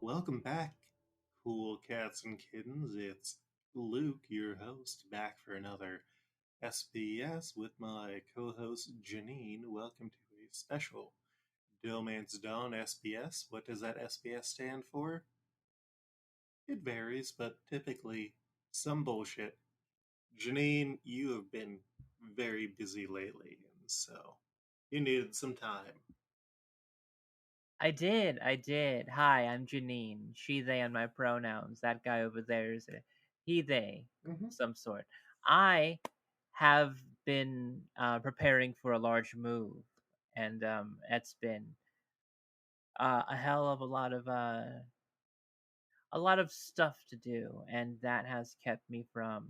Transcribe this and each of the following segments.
Welcome back, cool cats and kittens. It's Luke, your host, back for another SBS with my co host Janine. Welcome to a special DohMance Dawn SBS. What does that SBS stand for? It varies, but typically some bullshit. Janine, you have been very busy lately, and so you needed some time. I did. Hi, I'm Janine. She, they, and my pronouns. That guy over there is a he, they, Mm-hmm. some sort. I have been preparing for a large move, and it's been a hell of a lot of stuff to do, and that has kept me from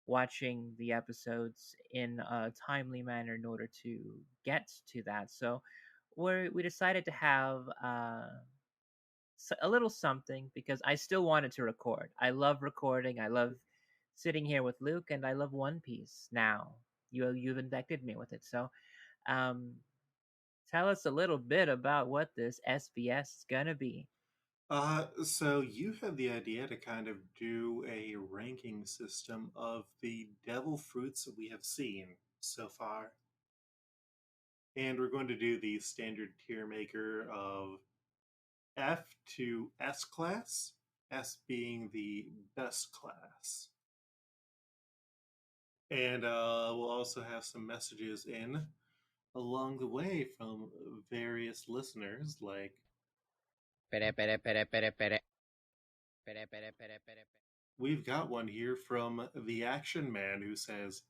watching the episodes in a timely manner in order to get to that. So we decided to have a little something because I still wanted to record. I love recording. I love sitting here with Luke, and I love One Piece. Now you've infected me with it. So, um, tell us a little bit about what this SBS is gonna be. So you had the idea to kind of do a ranking system of the devil fruits that we have seen so far. And we're going to do the standard tier maker of F to S class, S being the best class. And we'll also have some messages in along the way from various listeners, like Pere, pere, pere, pere, pere. Pere, pere, pere, pere. we've got one here from the Action Man who says,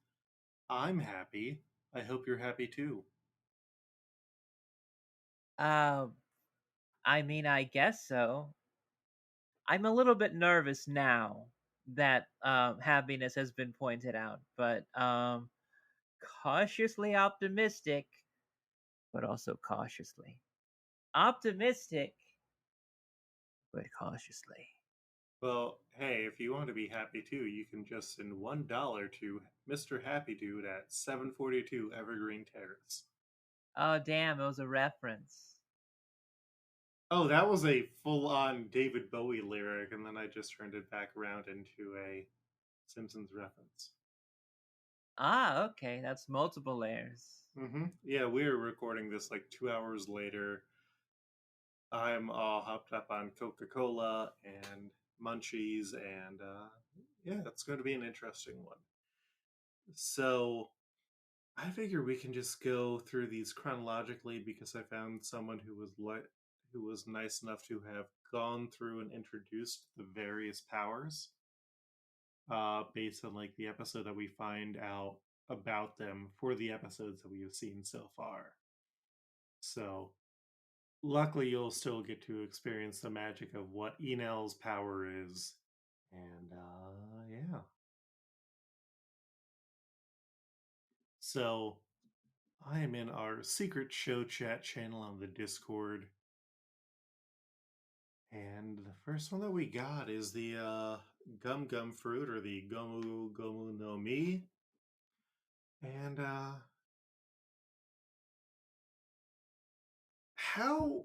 I'm happy. I hope you're happy too. Uh, I mean, I guess so. I'm a little bit nervous now that happiness has been pointed out, but cautiously optimistic, but also cautiously optimistic, but cautiously. Well, hey, if you want to be happy too, you can just send $1 to Mr. Happy Dude at 742 Evergreen Terrace. Oh, damn, it was a reference. Oh, that was a full-on David Bowie lyric, and then I just turned it back around into a Simpsons reference. Ah, okay, that's multiple layers. Yeah, we were recording this like 2 hours later. I'm all hopped up on Coca-Cola and munchies, and yeah, it's going to be an interesting one. So I figure we can just go through these chronologically because I found someone who was nice enough to have gone through and introduced the various powers based on like the episode that we find out about them for the episodes that we have seen so far. So luckily you'll still get to experience the magic of what Enel's power is. And yeah. So I am in our secret show chat channel on the Discord. And the first one that we got is the Gum Gum Fruit, or the Gomu Gomu no Mi. And how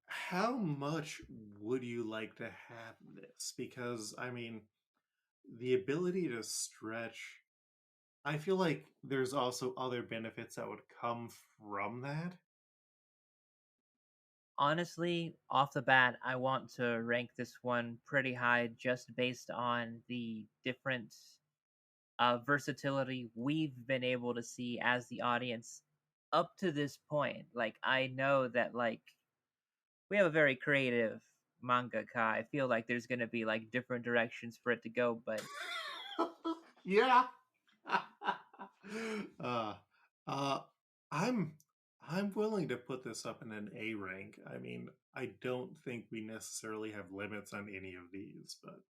how much would you like to have this? Because I mean, the ability to stretch, I feel like there's also other benefits that would come from that. Honestly, off the bat, I want to rank this one pretty high just based on the different versatility we've been able to see as the audience up to this point. Like, I know that, like, we have a very creative mangaka. I feel like there's going to be, like, different directions for it to go, but Yeah. uh, uh, I'm I'm willing to put this up in an A rank. I mean, I don't think we necessarily have limits on any of these, but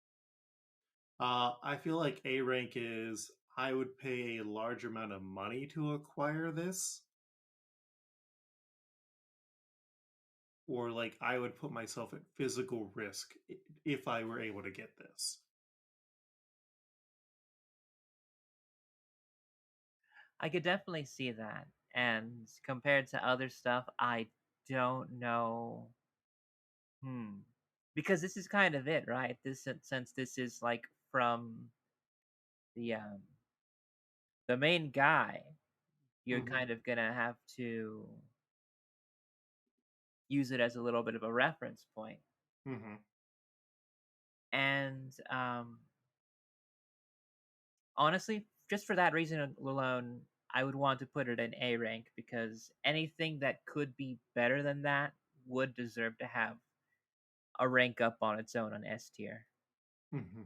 I feel like A rank is I would pay a large amount of money to acquire this, or like I would put myself at physical risk if I were able to get this. I could definitely see that. And compared to other stuff, I don't know. Because this is kind of it, right? This since this is like from the um the main guy, you're Mm-hmm. kind of gonna have to use it as a little bit of a reference point. Mm-hmm. And honestly, just for that reason alone, I would want to put it in A rank because anything that could be better than that would deserve to have a rank up on its own on S tier. Mm-hmm.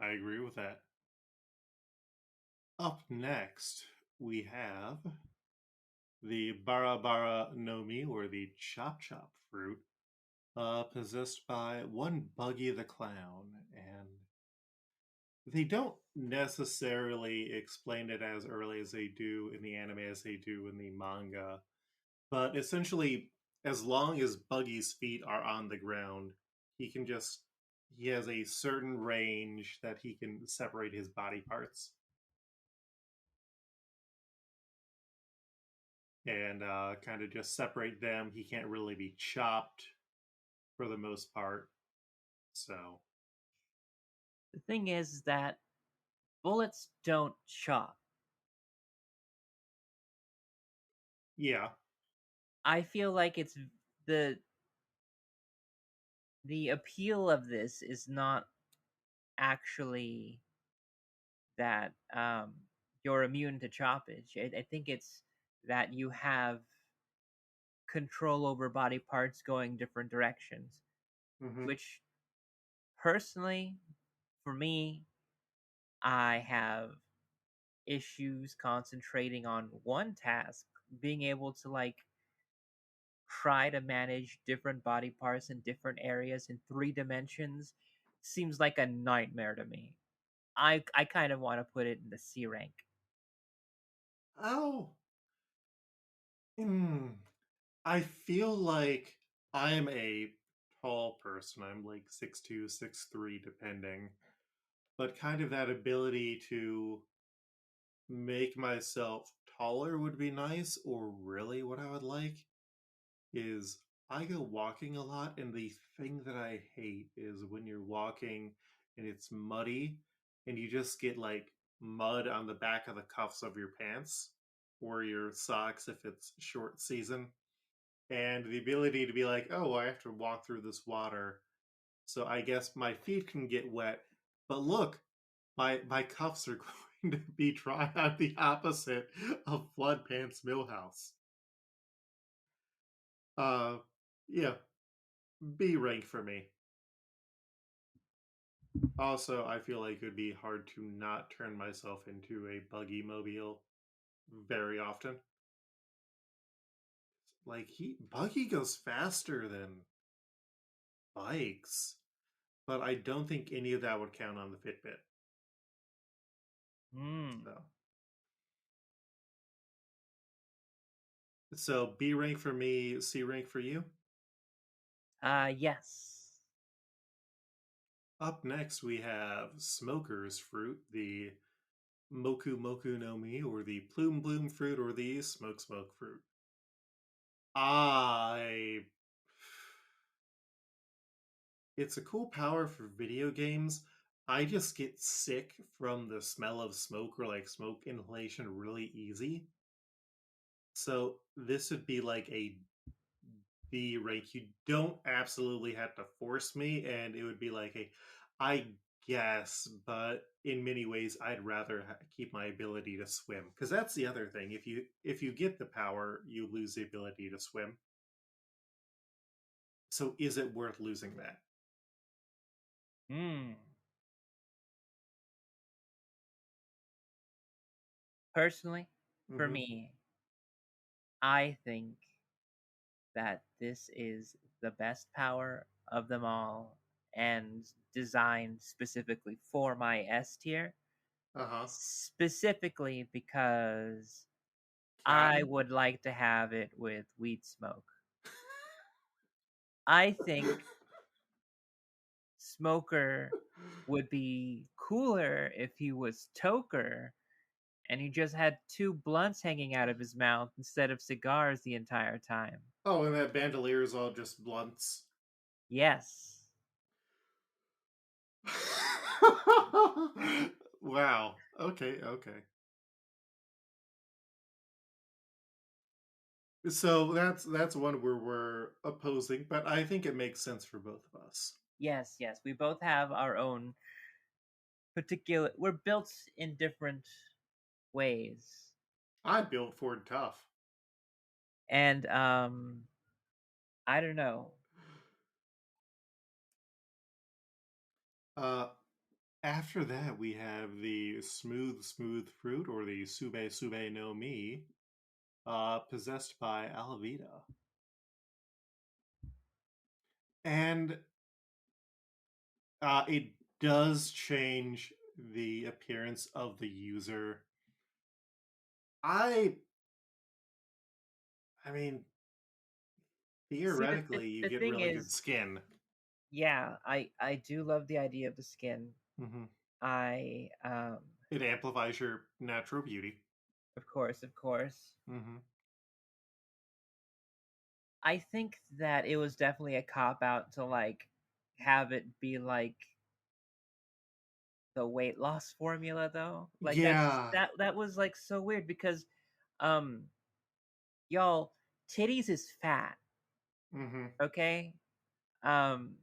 I agree with that. Up next, we have the Bara Bara Nomi, or the Chop Chop fruit, possessed by one Buggy the Clown. And they don't necessarily explain it as early as they do in the anime as they do in the manga. But essentially, as long as Buggy's feet are on the ground, he can just. He has a certain range that he can separate his body parts. And kind of just separate them. He can't really be chopped for the most part. So, The thing is that bullets don't chop. yeah. I feel like it's the the appeal of this is not actually that you're immune to choppage. I think it's that you have control over body parts going different directions, Mm-hmm. which personally, for me, I have issues concentrating on one task, being able to like try to manage different body parts in different areas in 3 dimensions seems like a nightmare to me. I kind of want to put it in the C rank. Oh. Hmm. I feel like I'm a tall person. I'm like 6'2", 6'3", depending. But kind of that ability to make myself taller would be nice, or really what I would like is I go walking a lot, and the thing that I hate is when you're walking and it's muddy and you just get like mud on the back of the cuffs of your pants or your socks if it's short season. And the ability to be like, oh, I have to walk through this water. So I guess my feet can get wet. But look, my cuffs are going to be dry. I'm the opposite of Flood Pants Millhouse. Uh, yeah, B rank for me. Also, I feel like it would be hard to not turn myself into a buggy mobile very often. Like Buggy goes faster than bikes, but I don't think any of that would count on the Fitbit. Hmm. So, so B rank for me, C rank for you. Yes. Up next, we have Smoker's Fruit, the Moku Moku no Mi, or the Plume Bloom Fruit, or the Smoke Smoke Fruit. I. It's a cool power for video games. I just get sick from the smell of smoke or like smoke inhalation really easy. So this would be like a B rank. You don't absolutely have to force me, and it would be like a, I guess, but in many ways, I'd rather keep my ability to swim because that's the other thing. If you get the power, you lose the ability to swim. So is it worth losing that? Hmm. Personally, for Mm-hmm. me, I think that this is the best power of them all and designed specifically for my S tier, Uh huh. specifically because I Cotton. would like to have it with weed smoke. I think Smoker would be cooler if he was Toker and he just had two blunts hanging out of his mouth instead of cigars the entire time. Oh, and that bandolier is all just blunts. Yes. Wow. Okay, okay. So that's one where we're opposing, but I think it makes sense for both of us. Yes, yes. We both have our own particular. We're built in different ways. I built Ford tough. And I don't know. After that, we have the smooth fruit, or the sube no mi, possessed by Alavita. And it does change the appearance of the user. I mean, See, theoretically, you the get thing really good is, skin. yeah, I do love the idea of the skin. Mm-hmm. I It amplifies your natural beauty. Of course, of course. Mm-hmm. I think that it was definitely a cop out to like have it be like the weight loss formula though. Like Yeah. that was like so weird because um y'all, titties is fat, Mm-hmm. okay? Um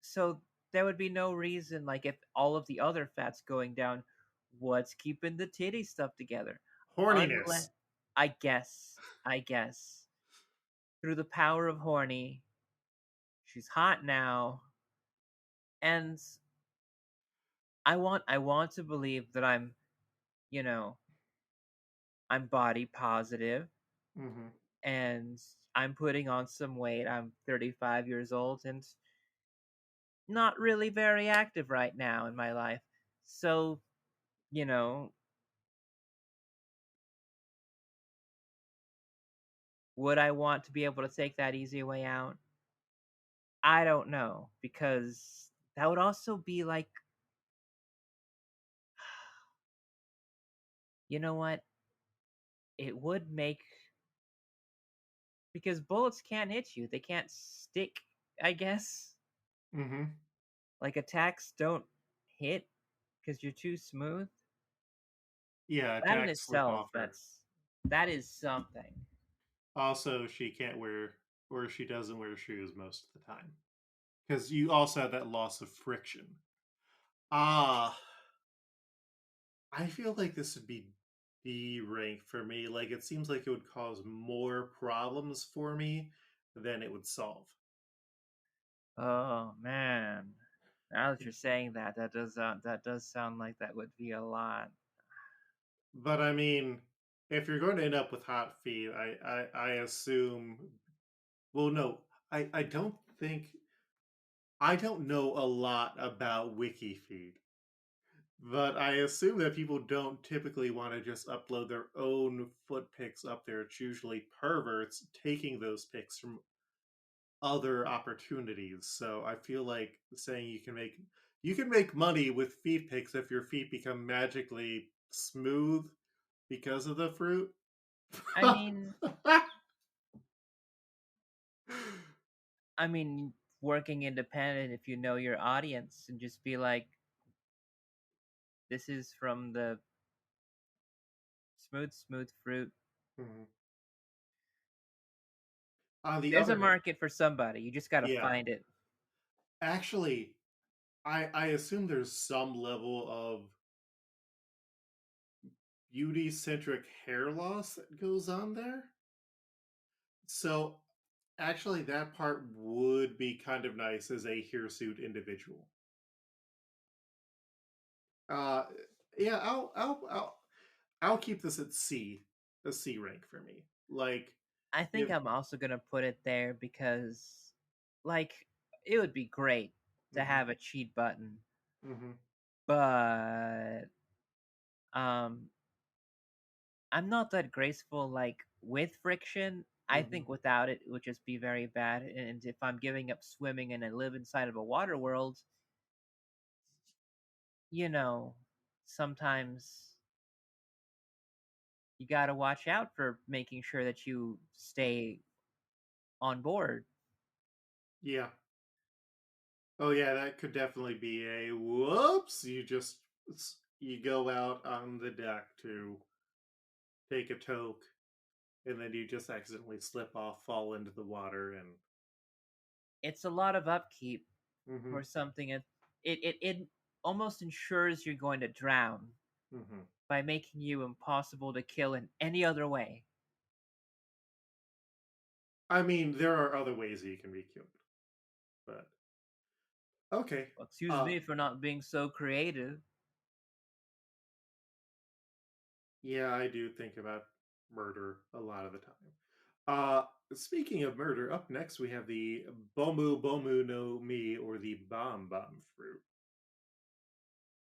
so there would be no reason, like, if all of the other fat's going down, what's keeping the titty stuff together? Unless Horniness. I guess through the power of horny, she's hot now, and I want to believe that you know, I'm body positive Mm-hmm. and I'm putting on some weight. I'm 35 years old and not really very active right now in my life. So, you know, would I want to be able to take that easy way out? I don't know, because that would also be like, you know what? It would make, because bullets can't hit you. They can't stick, I guess. Mm-hmm. Like, attacks don't hit because you're too smooth. Yeah, That in attacks slip itself, off her. that is something. Also, she can't wear, or she doesn't wear shoes most of the time. Because you also have that loss of friction. Ah, I feel like this would be D rank for me. Like, it seems like it would cause more problems for me than it would solve. Oh man. Now that you're saying that, that does sound like that would be a lot. But I mean, if you're going to end up with hot feet, I assume. Well, no, I don't think. I don't know a lot about WikiFeed, but I assume that people don't typically want to just upload their own foot pics up there. It's usually perverts taking those pics from other opportunities. So I feel like saying you can make money with feet pics if your feet become magically smooth because of the fruit. I mean, I mean, working independent, if you know your audience and just be like, this is from the smooth fruit. Mhm. On the There's a other hand, market for somebody. You just got to yeah, find it. actually, I assume there's some level of beauty centric hair loss that goes on there. So actually, that part would be kind of nice as a hirsute individual. Uh, yeah, I'll keep this at C, a C rank for me. Like, I think if I'm also going to put it there because, like, it would be great to mm-hmm, have a cheat button, mm-hmm, but um I'm not that graceful like with friction. I mm-hmm. think without it would just be very bad. And if I'm giving up swimming and I live inside of a water world, you know, sometimes you got to watch out for making sure that you stay on board. Yeah. Oh yeah, that could definitely be a whoops. You go out on the deck to take a toke, and then you just accidentally slip off, fall into the water, and It's a lot of upkeep mm-hmm, for something. It almost ensures you're going to drown mm-hmm. by making you impossible to kill in any other way. I mean, there are other ways that you can be killed, but okay. Well, excuse Uh, me for not being so creative. yeah, I do think about murder a lot of the time. Uh, Speaking of murder, up next we have the Bomu Bomu no Mi, or the Bomb Bomb fruit.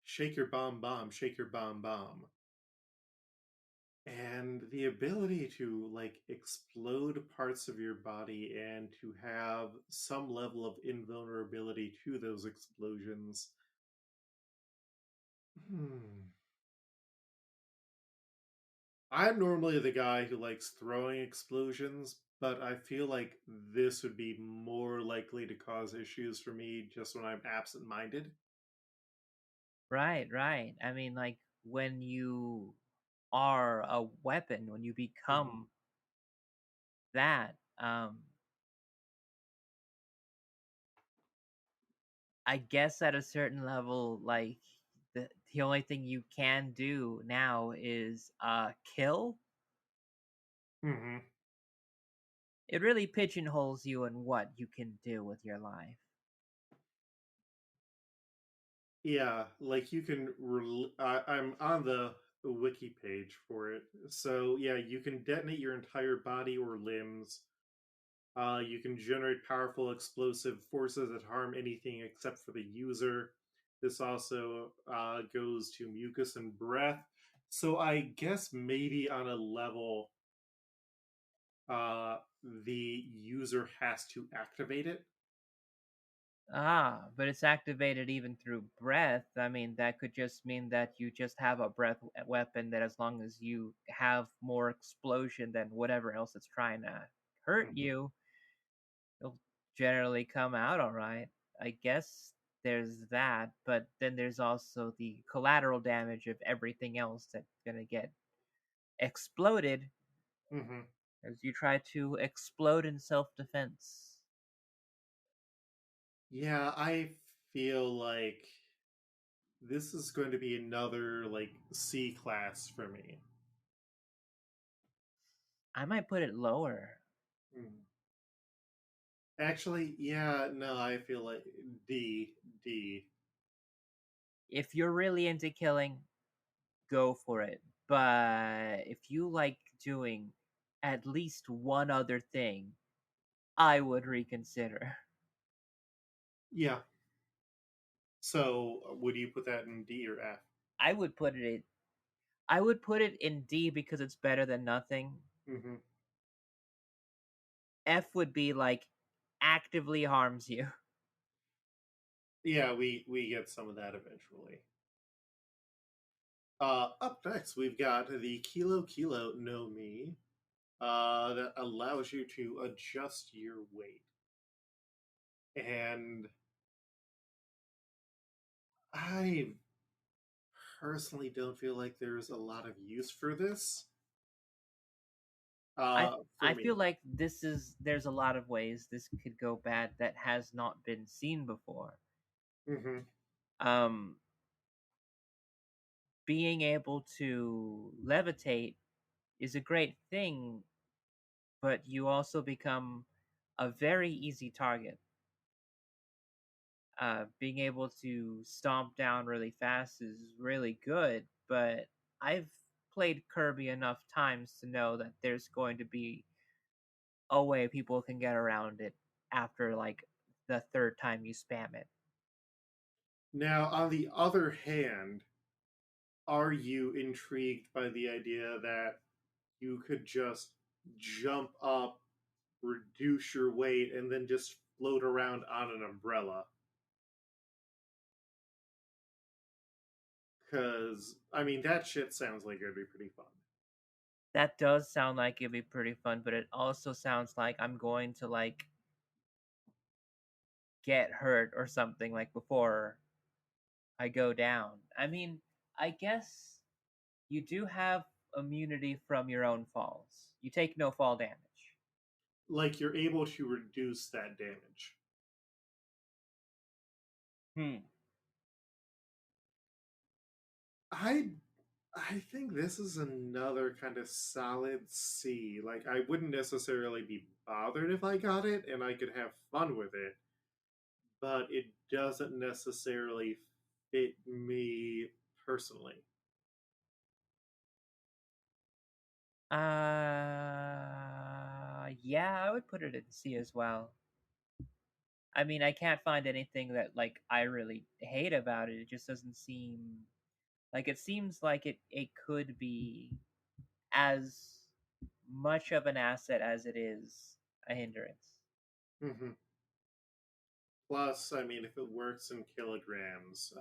Shake your bomb bomb, shake your bomb bomb. And the ability to like explode parts of your body and to have some level of invulnerability to those explosions. Hmm. I'm normally the guy who likes throwing explosions, but I feel like this would be more likely to cause issues for me just when I'm absent minded. Right, right. I mean, like when you are a weapon, when you Hmm. become that, I guess at a certain level, like the only thing you can do now is kill. Hmm. It really pigeonholes you in what you can do with your life. Yeah, like you can. I'm on the wiki page for it. So yeah, you can detonate your entire body or limbs. You can generate powerful explosive forces that harm anything except for the user. This also goes to mucus and breath. So I guess maybe on a level, uh, the user has to activate it. Ah, but it's activated even through breath. I mean, that could just mean that you just have a breath weapon that as long as you have more explosion than whatever else that's trying to hurt Mhm. you, it'll generally come out all right. I guess there's that, but then there's also the collateral damage of everything else that's going to get exploded Mhm. as you try to explode in self-defense. Yeah, I feel like this is going to be another like C class for me. I might put it lower. Mm. Actually, yeah, no, I feel like D, D. If you're really into killing, go for it. But if you like doing at least one other thing, I would reconsider. Yeah. So, would you put that in D or F? I would put it in, I would put it in D because it's better than nothing. Hmm. F would be like actively harms you. Yeah, we get some of that eventually. Up next, we've got the Kilo Kilo no Mi, that allows you to adjust your weight. And I personally don't feel like there's a lot of use for this. I For I feel me. like there's a lot of ways this could go bad that has not been seen before. Hmm. Um Being able to levitate is a great thing, but you also become a very easy target. Being able to stomp down really fast is really good, but I've played Kirby enough times to know that there's going to be a way people can get around it after like the third time you spam it. Now, on the other hand, are you intrigued by the idea that you could just jump up, reduce your weight, and then just float around on an umbrella? Because, I mean, that shit sounds like it'd be pretty fun. That does sound like it'd be pretty fun, but it also sounds like I'm going to like get hurt or something like before I go down. I mean, I guess you do have immunity from your own falls. You take no fall damage. Like, you're able to reduce that damage. Hmm. I I think this is another kind of solid C. Like, I wouldn't necessarily be bothered if I got it and I could have fun with it, but it doesn't necessarily fit me personally. Yeah, I would put it in C as well. I mean, I can't find anything that like I really hate about it. It just doesn't seem like it seems like it could be as much of an asset as it is a hindrance. Mm-hmm. Plus, I mean, if it works in kilograms,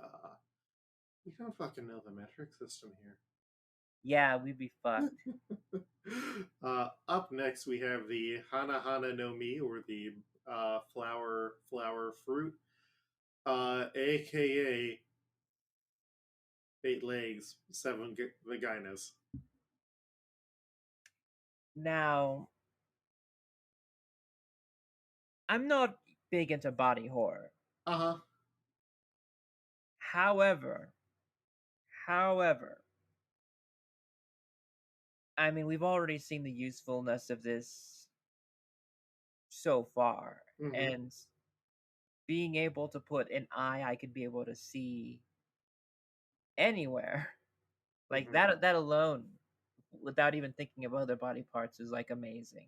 we don't fucking know the metric system here. Yeah, we'd be fucked. Up next, we have the Hana Hana no Mi, or the flower fruit, aka 8 legs, 7 vaginas. Now, I'm not big into body horror. Uh huh. However, however, I mean, we've already seen the usefulness of this so far, Mm-hmm. and being able to put an eye I could be able to see anywhere, like Mm-hmm. that alone, without even thinking of other body parts, is like amazing.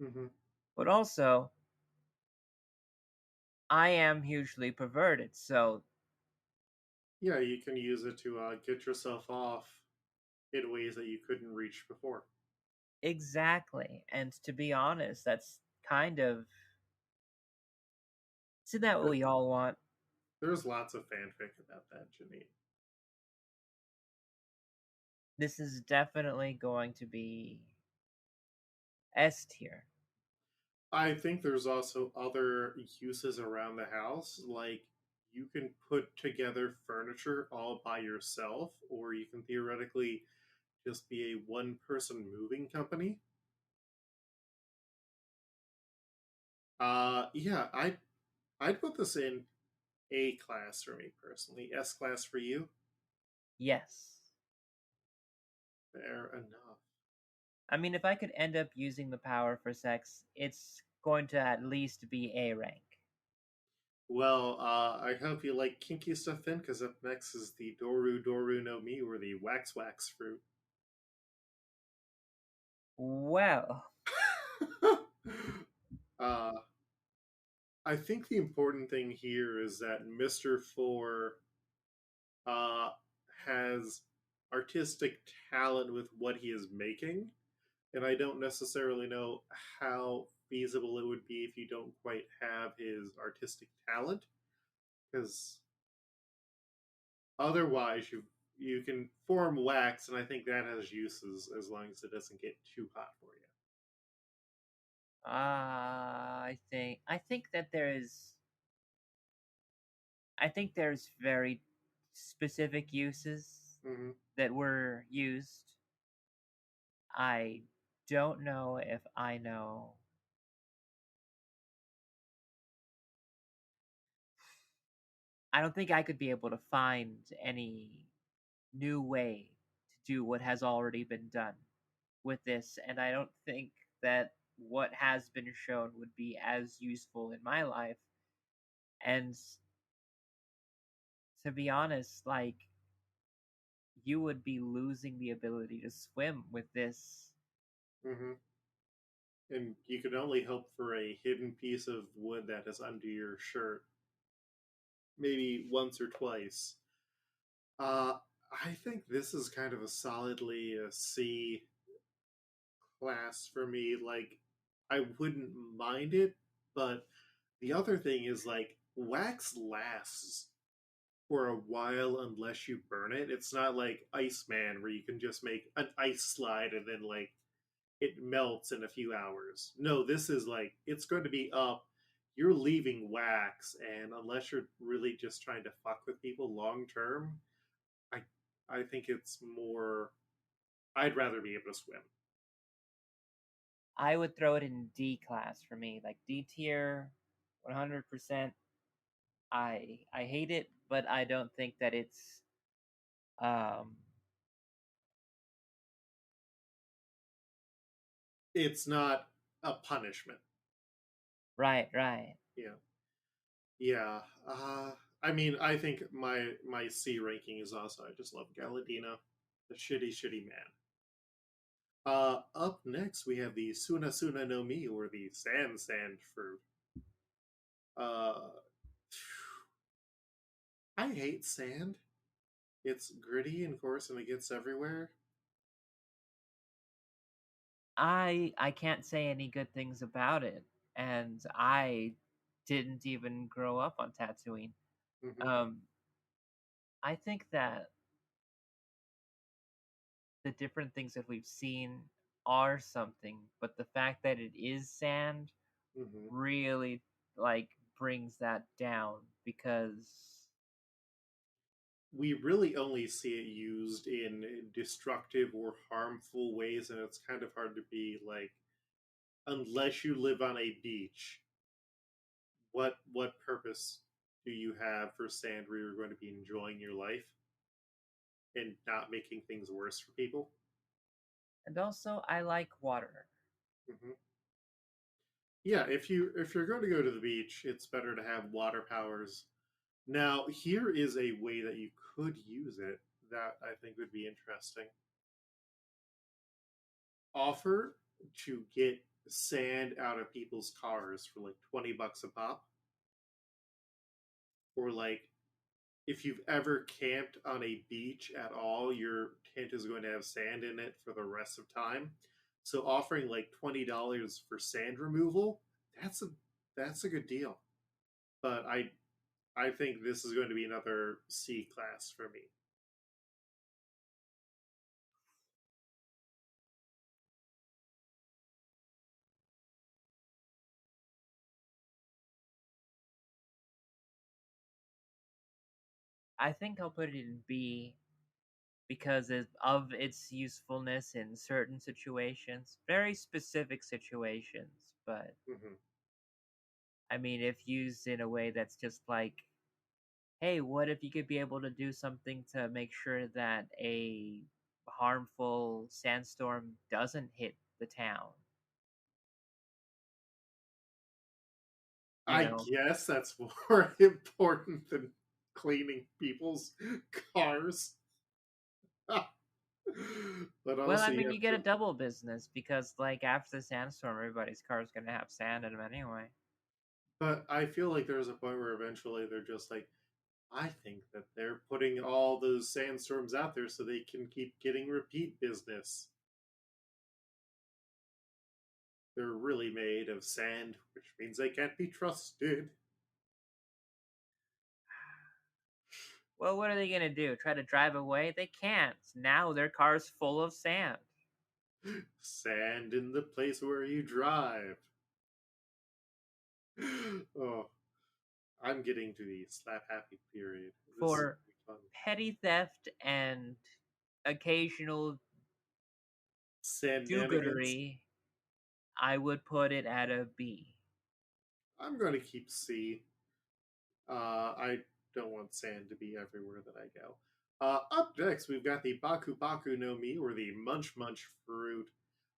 Mm-hmm. But also, I am hugely perverted, so Yeah, you can use it to get yourself off in ways that you couldn't reach before. exactly. And to be honest, that's kind of isn't that what There- we all want? There's lots of fanfic about that, Janine. This is definitely going to be S tier. I think there's also other uses around the house, like you can put together furniture all by yourself, or you can theoretically just be a one-person moving company. Yeah, I'd put this in A class for me personally. S class for you. Yes. Fair enough. I mean, if I could end up using the power for sex, it's going to at least be A rank. Well, I hope you like kinky stuff then, because up next is the Doru Doru no Mi, or the Wax Wax fruit. Well, uh, I think the important thing here is that Mr. Four uh, has artistic talent with what he is making, and I don't necessarily know how feasible it would be if you don't quite have his artistic talent, because otherwise you can form wax, and I think that has uses as long as it doesn't get too hot for you. I think that there's very specific uses Mm-hmm. that were used. I don't know if I know. I don't think I could be able to find any new way to do what has already been done with this, and I don't think that what has been shown would be as useful in my life. And to be honest, like, you would be losing the ability to swim with this. Mm-hmm. And you can only hope for a hidden piece of wood that is under your shirt, maybe once or twice. Uh, I think this is kind of a solidly a C class for me. Like, I wouldn't mind it, but the other thing is like wax lasts. for a while unless you burn it. It's not like Iceman where you can just make an ice slide and then like it melts in a few hours. No, this is like it's going to be up. You're leaving wax, and unless you're really just trying to fuck with people long term, I I think it's more. I'd rather be able to swim. I would throw it in D class for me, like D tier, 100%. I hate it, but I don't think that it's um It's not a punishment. right. Yeah, yeah. I mean, I think my C ranking is also. I just love Galadina, the shitty man. Up next we have the Suna Suna no Mi, or the Sand fruit. Uh, I hate sand. It's gritty and coarse, and it gets everywhere. I can't say any good things about it, and I didn't even grow up on Tatooine. Hmm. Um, I think that the different things that we've seen are something, but the fact that it is sand Hmm. really like brings that down because We really only see it used in destructive or harmful ways, and it's kind of hard to be like, unless you live on a beach, what purpose do you have for sand where you're going to be enjoying your life and not making things worse for people? and also I like water. Hmm. Yeah, if you're going to go to the beach, it's better to have water powers. Now, here is a way that you could use it that I think would be interesting. Offer to get sand out of people's cars for like $20 a pop, or like if you've ever camped on a beach at all, your tent is going to have sand in it for the rest of time. So offering like $20 for sand removal, that's a that's a good deal. But I think this is going to be another C class for me. I think I'll put it in B because of its usefulness in certain situations, very specific situations, but Hmm. I mean if used in a way that's just like, hey, what if you could be able to do something to make sure that a harmful sandstorm doesn't hit the town? You I know, guess that's more important than cleaning people's cars. But well, I also, you mean, you have get a to. double business because, like, after the sandstorm, everybody's car is gonna have sand in them anyway. But I feel like there's a point where eventually they're just like, I think that they're putting all those sandstorms out there so they can keep getting repeat business. They're really made of sand, which means they can't be trusted. Well, what are they gonna do? Try to drive away? They can't. Now their car's full of sand. Sand in the place where you drive. Oh, I'm getting to the slap happy period. This is For gonna be fun. petty theft and occasional Sandmanigans. do-goodery, I would put it at a B. I'm going to keep C. I don't want sand to be everywhere that I go. Up next, we've got the Baku Baku no Mi, or the Munch Munch fruit.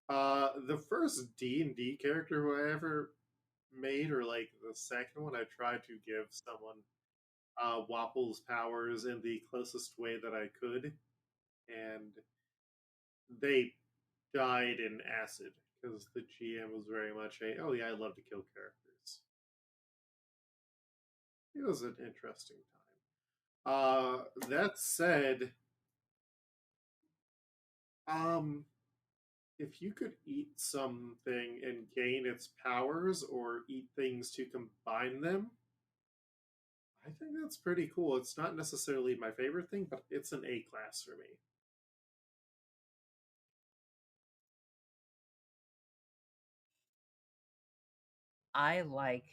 The first D&D character who I ever made, or like the second one, I tried to give someone Wapple's powers in the closest way that I could, and they died in acid because the GM was very much a, oh yeah, I love to kill characters. It was an interesting time. That said, um, if you could eat something and gain its powers, or eat things to combine them, I think that's pretty cool. It's not necessarily my favorite thing, but it's an A class for me. I like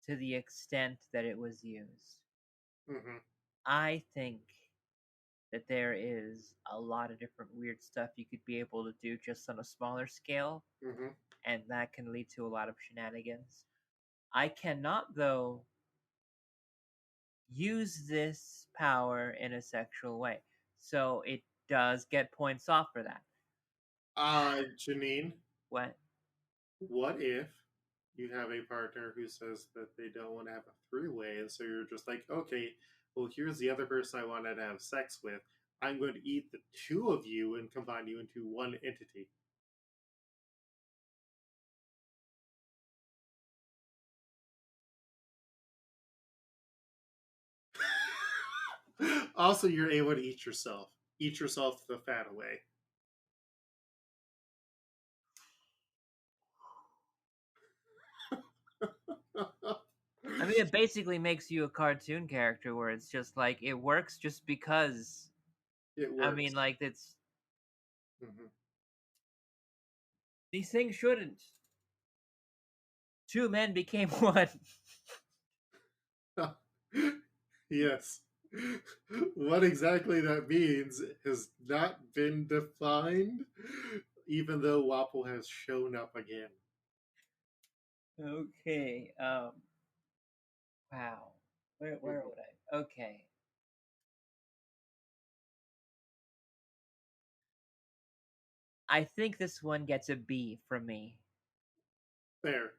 to the extent that it was used. Mm-hmm. I think that there is a lot of different weird stuff you could be able to do just on a smaller scale, Mm-hmm. and that can lead to a lot of shenanigans. I cannot, though, use this power in a sexual way, so it does get points off for that. Janine, What? what if you have a partner who says that they don't want to have a three-way, and so you're just like, okay, well, here's the other person I wanted to have sex with. I'm going to eat the two of you and combine you into one entity. Also, you're able to eat yourself. Eat yourself the fat away. I mean, it basically makes you a cartoon character where it's just like it works just because. It I mean, works. like it's Mm-hmm. these things shouldn't. Two men became one. Yes. What exactly that means has not been defined, even though Wapple has shown up again. Okay. Wow. Where would I? Okay. I think this one gets a B from me. Fair.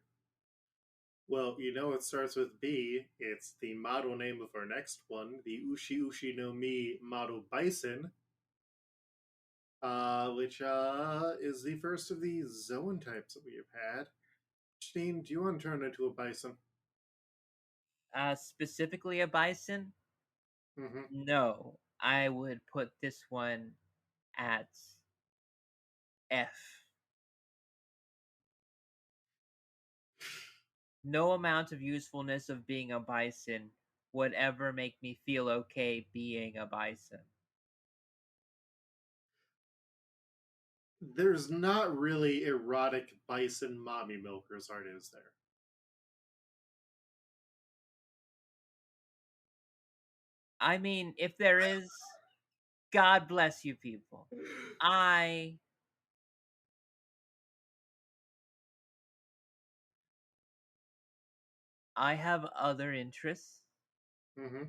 Well, you know it starts with B. It's the model name of our next one, the Ushi Ushi no Mi model Bison, which is the first of the Zoan types that we have had. Janine, do you want to turn into a bison? Specifically a bison? Mm-hmm. No. I would put this one at F. No amount of usefulness of being a bison would ever make me feel okay being a bison. There's not really erotic bison mommy milkers, art is there? I mean, if there is, God bless you people. I have other interests. Mm-hmm.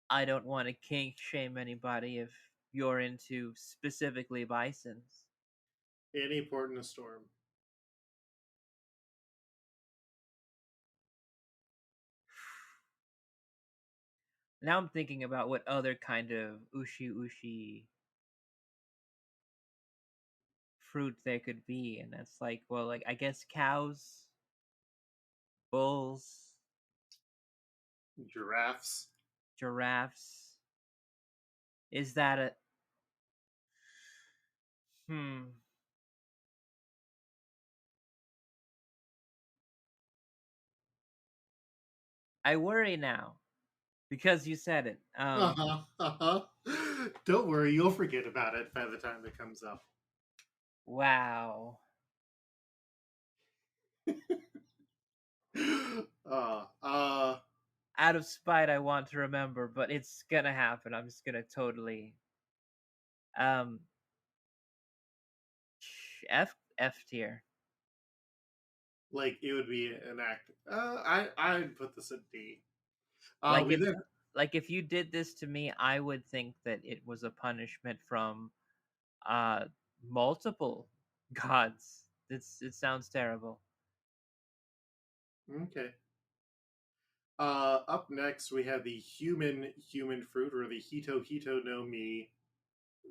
I don't want to kink shame anybody if you're into specifically bisons. Any port in a storm. Now I'm thinking about what other kind of ushi ushi fruit there could be, and that's like, well, like I guess cows, bulls, Giraffes. giraffes. Is that a hmm? I worry now because you said it. Uh-huh. Uh-huh. Don't worry, you'll forget about it by the time it comes up. Wow. uh uh Out of spite, I want to remember, but it's gonna happen. I'm just gonna totally um F tier. like it would be an act. I'd put this at D. Like We if then you did this to me, I would think that it was a punishment from uh multiple gods. It sounds terrible. okay. Up next we have the human fruit, or the Hito Hito no Mi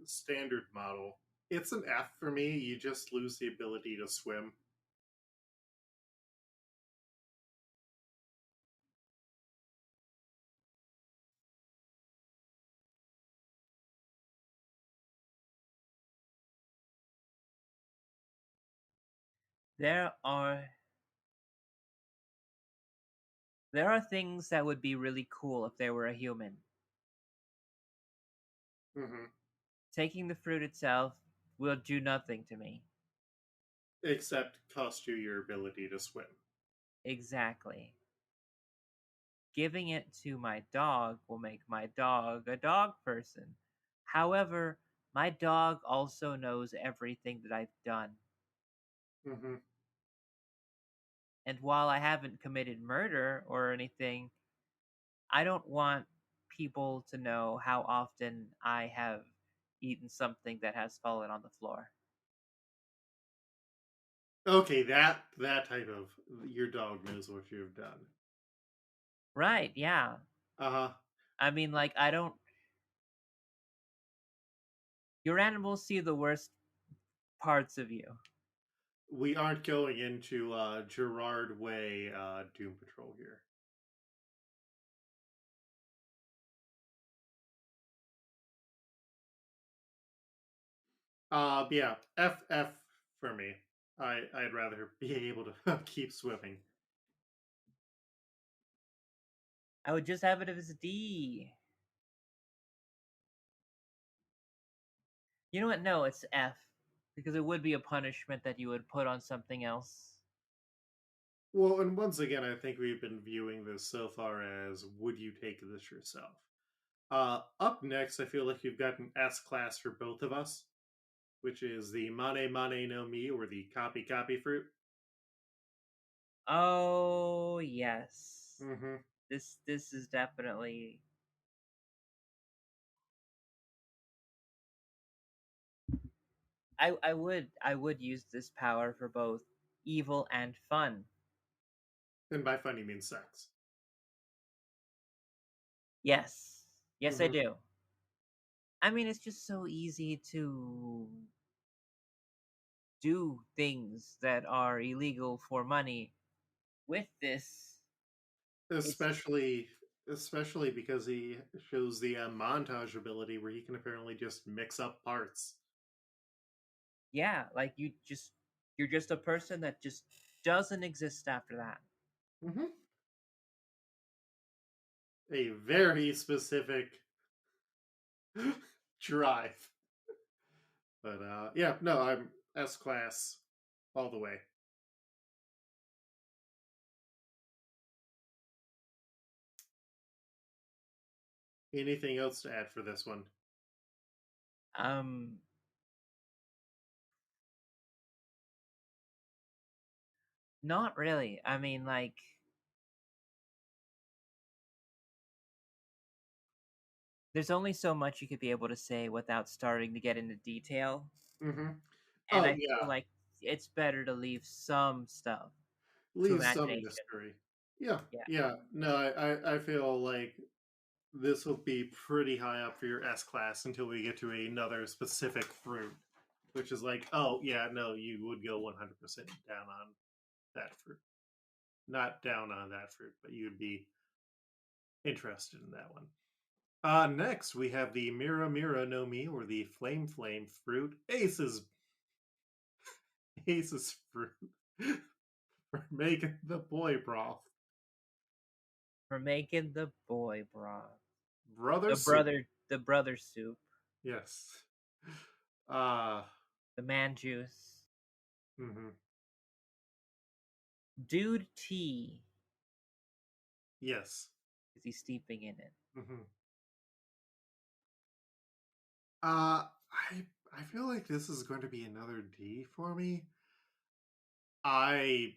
standard model. It's an F for me. You just lose the ability to swim. There are There are things that would be really cool if they were a human. Mm-hmm. Taking the fruit itself will do nothing to me. Except cost you your ability to swim. Exactly. Giving it to my dog will make my dog a dog person. However, my dog also knows everything that I've done. Mm-hmm. And while I haven't committed murder or anything, I don't want people to know how often I have eaten something that has fallen on the floor. Okay, that type of your dog knows what you've done. Right, yeah. Uh-huh. I mean, like, I don't. Your animals see the worst parts of you. We aren't going into Gerard Way Doom Patrol here. Yeah, F for me. I'd rather be able to keep swimming. I would just have it as a D. You know what? No, it's F. Because it would be a punishment that you would put on something else. Well, and once again, I think we've been viewing this so far as would you take this yourself? Up next, I feel like you've got an S class for both of us, which is the Mane Mane no Mi or the Copy Copy fruit. Oh, yes. Mm-hmm. This is definitely. I would use this power for both evil and fun. And by fun, you mean sex. Yes. Yes, I Mm-hmm. do. I mean, it's just so easy to do things that are illegal for money with this. It's Especially, especially because he shows the montage ability where he can apparently just mix up parts. yeah, like you're just a person that just doesn't exist after that. Mm-hmm. A very specific drive. But yeah, no, I'm S class all the way. Anything else to add for this one? Um Not really. I mean, like there's only so much you could be able to say without starting to get into detail, Mm-hmm. and Oh I feel yeah, like it's better to leave some stuff to leave some imagination. mystery. Yeah, Yeah. yeah. No, I feel like this will be pretty high up for your S class until we get to another specific fruit, which is like, oh yeah, no, you would go 100% down on that fruit. Not down on that fruit, but you'd be interested in that one. Next we have the Mira Mira no Mi or the Flame Flame fruit. Ace's fruit for making the boy broth. For making the boy broth. Brother The soup. brother soup. Yes. Uh The man juice. mhm. Dude tea. Yes. Is he steeping in it? Hmm. I feel like this is going to be another D for me. I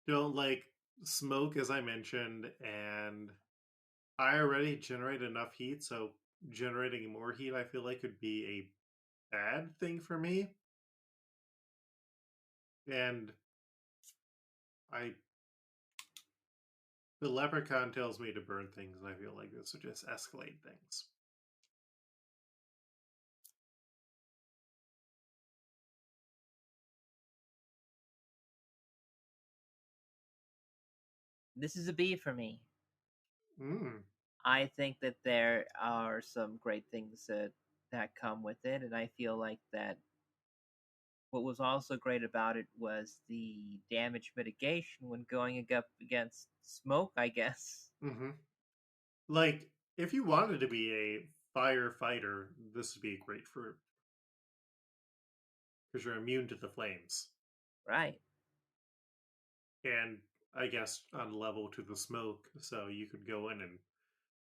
don't like smoke, as I mentioned, and I already generate enough heat, so generating more heat, I feel like, could be a bad thing for me. And I, the leprechaun tells me to burn things, and I feel like this would just escalate things. This is a B for me. Mm. I think that there are some great things that come with it, and I feel like that what was also great about it was the damage mitigation when going up against smoke, I guess. Mm-hmm. Like, if you wanted to be a firefighter, this would be great for because you're immune to the flames, Right. and I guess on level to the smoke, so you could go in and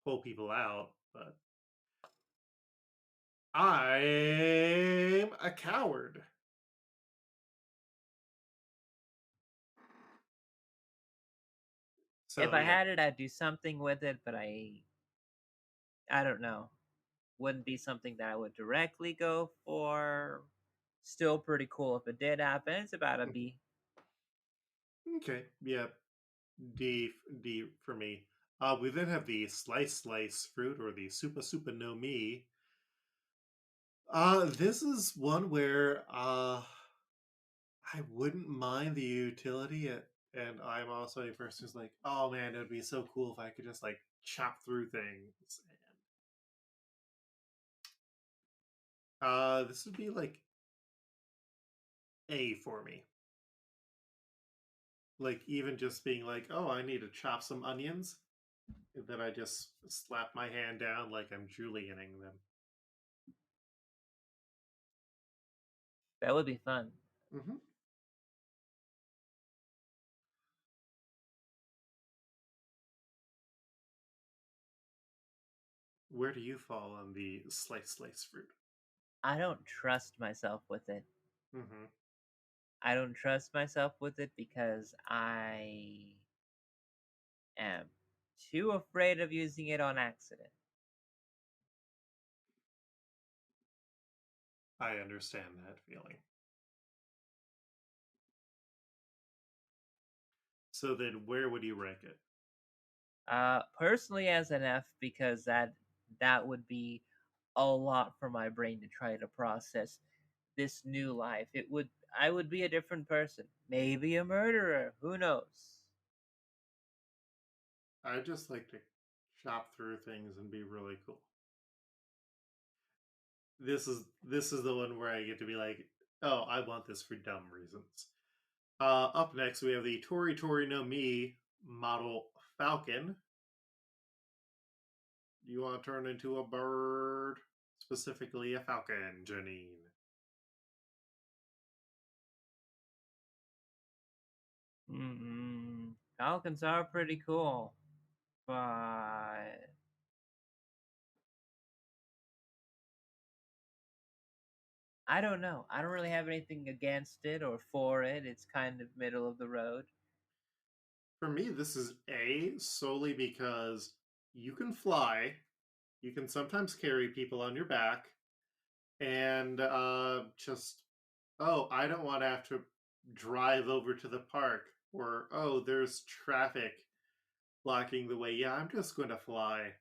pull people out. But I'm a coward. If So I yeah, had it, I'd do something with it, but I don't know. Wouldn't be something that I would directly go for. Still pretty cool if it did happen. It's about a B. okay, yeah, D for me. We then have the slice fruit or the super no mi. This is one where I wouldn't mind the utility, and I'm also a person who's like, oh man, it would be so cool if I could just like chop through things. And this would be like A for me. Like even just being like, oh, I need to chop some onions, and then I just slap my hand down like I'm julienning them. That would be fun. Mm-hmm. Where do you fall on the slice fruit? I don't trust myself with it. Mm-hmm. I don't trust myself with it because I am too afraid of using it on accident. I understand that feeling. So then, where would you rank it? Personally, as an F, because that would be a lot for my brain to try to process this new life. I would be a different person, maybe a murderer. Who knows? I just like to chop through things and be really cool. This is the one where I get to be like, oh, I want this for dumb reasons. Up next, we have the Tori no Mi model Falcon. You want to turn into a bird, specifically a falcon, Janine? Falcons are pretty cool, but I don't know. I don't really have anything against it or for it. It's kind of middle of the road. For me, this is A solely because you can fly, you can sometimes carry people on your back, and just oh, I don't want to have to drive over to the park, or oh, there's traffic blocking the way. Yeah, I'm just going to fly.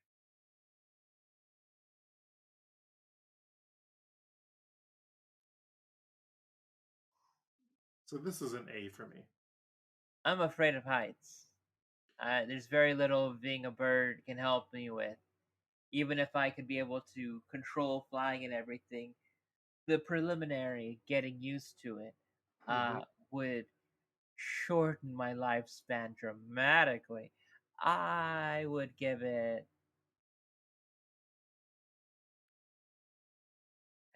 So this is an A for me. I'm afraid of heights. There's very little being a bird can help me with. Even if I could be able to control flying and everything, the preliminary getting used to it Mm-hmm. uh, would shorten my lifespan dramatically. I would give it.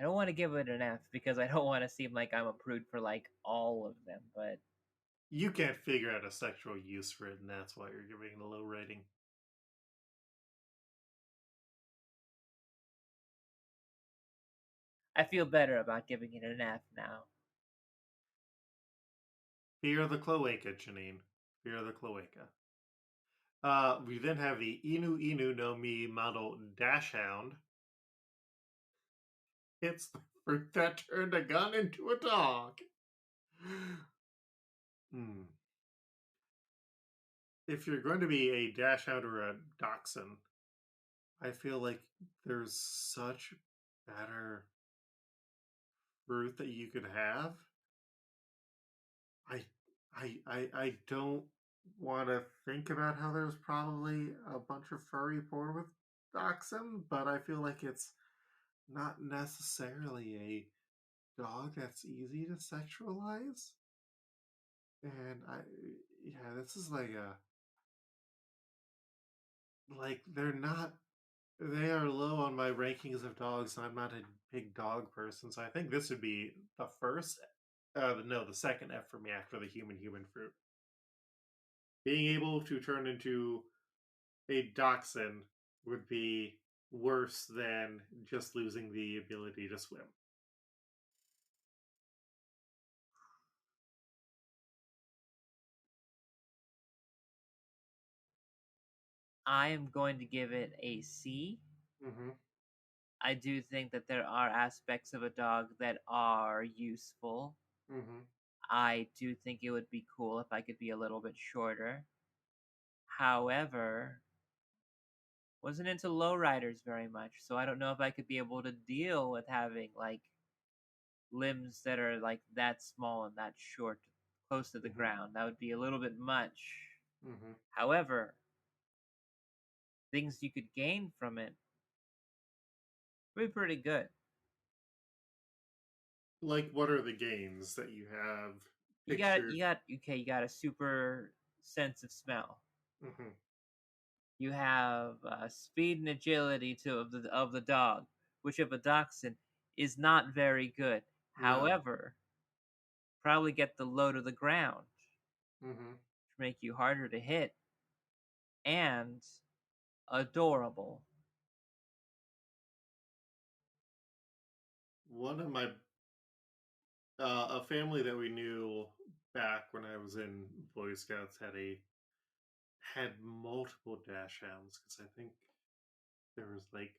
I don't want to give it an F because I don't want to seem like I'm a prude for like all of them, but You can't figure out a sexual use for it, and that's why you're giving it a low rating. I feel better about giving it an F now. Fear the cloaca, Janine. Fear the cloaca. We then have the Inu no Mi model Dash Hound. It's the fruit that turned a gun into a dog. Hmm. If you're going to be a dash hound or a dachshund, I feel like there's such better fruit that you could have. I I don't want to think about how there's probably a bunch of furry porn with dachshund, but I feel like it's not necessarily a dog that's easy to sexualize. And yeah, this is they're not, they are low on my rankings of dogs, and I'm not a big dog person, so I think this would be the first, no, the second F for me after the human fruit. Being able to turn into a dachshund would be worse than just losing the ability to swim. I am going to give it a C. Mm-hmm. I do think that there are aspects of a dog that are useful. Mm-hmm. I do think it would be cool if I could be a little bit shorter. However, wasn't into lowriders very much, so I don't know if I could be able to deal with having like limbs that are like that small and that short close to the Mm-hmm. ground. That would be a little bit much. Mm-hmm. However, things you could gain from it would be pretty good. Like, what are the gains that you have You got pictured? you got a super sense of smell. Mm-hmm. You have speed and agility of the dog, which of a dachshund is not very good. No. However, probably get the low to the ground, Mm-hmm. which make you harder to hit, and adorable. One of my a family that we knew back when I was in Boy Scouts had multiple dash hounds, because I think there was like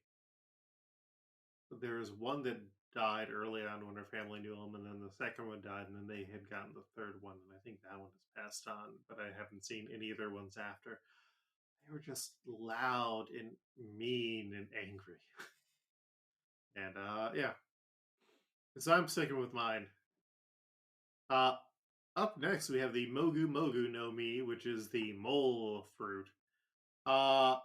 there was one that died early on when her family knew him, and then the second one died, and then they had gotten the third one, and I think that one has passed on, but I haven't seen any other ones after. They were just loud and mean and angry. And yeah, so I'm sticking with mine. Uh, Up next, we have the Mogu Mogu no Mi, which is the mole fruit. Uh,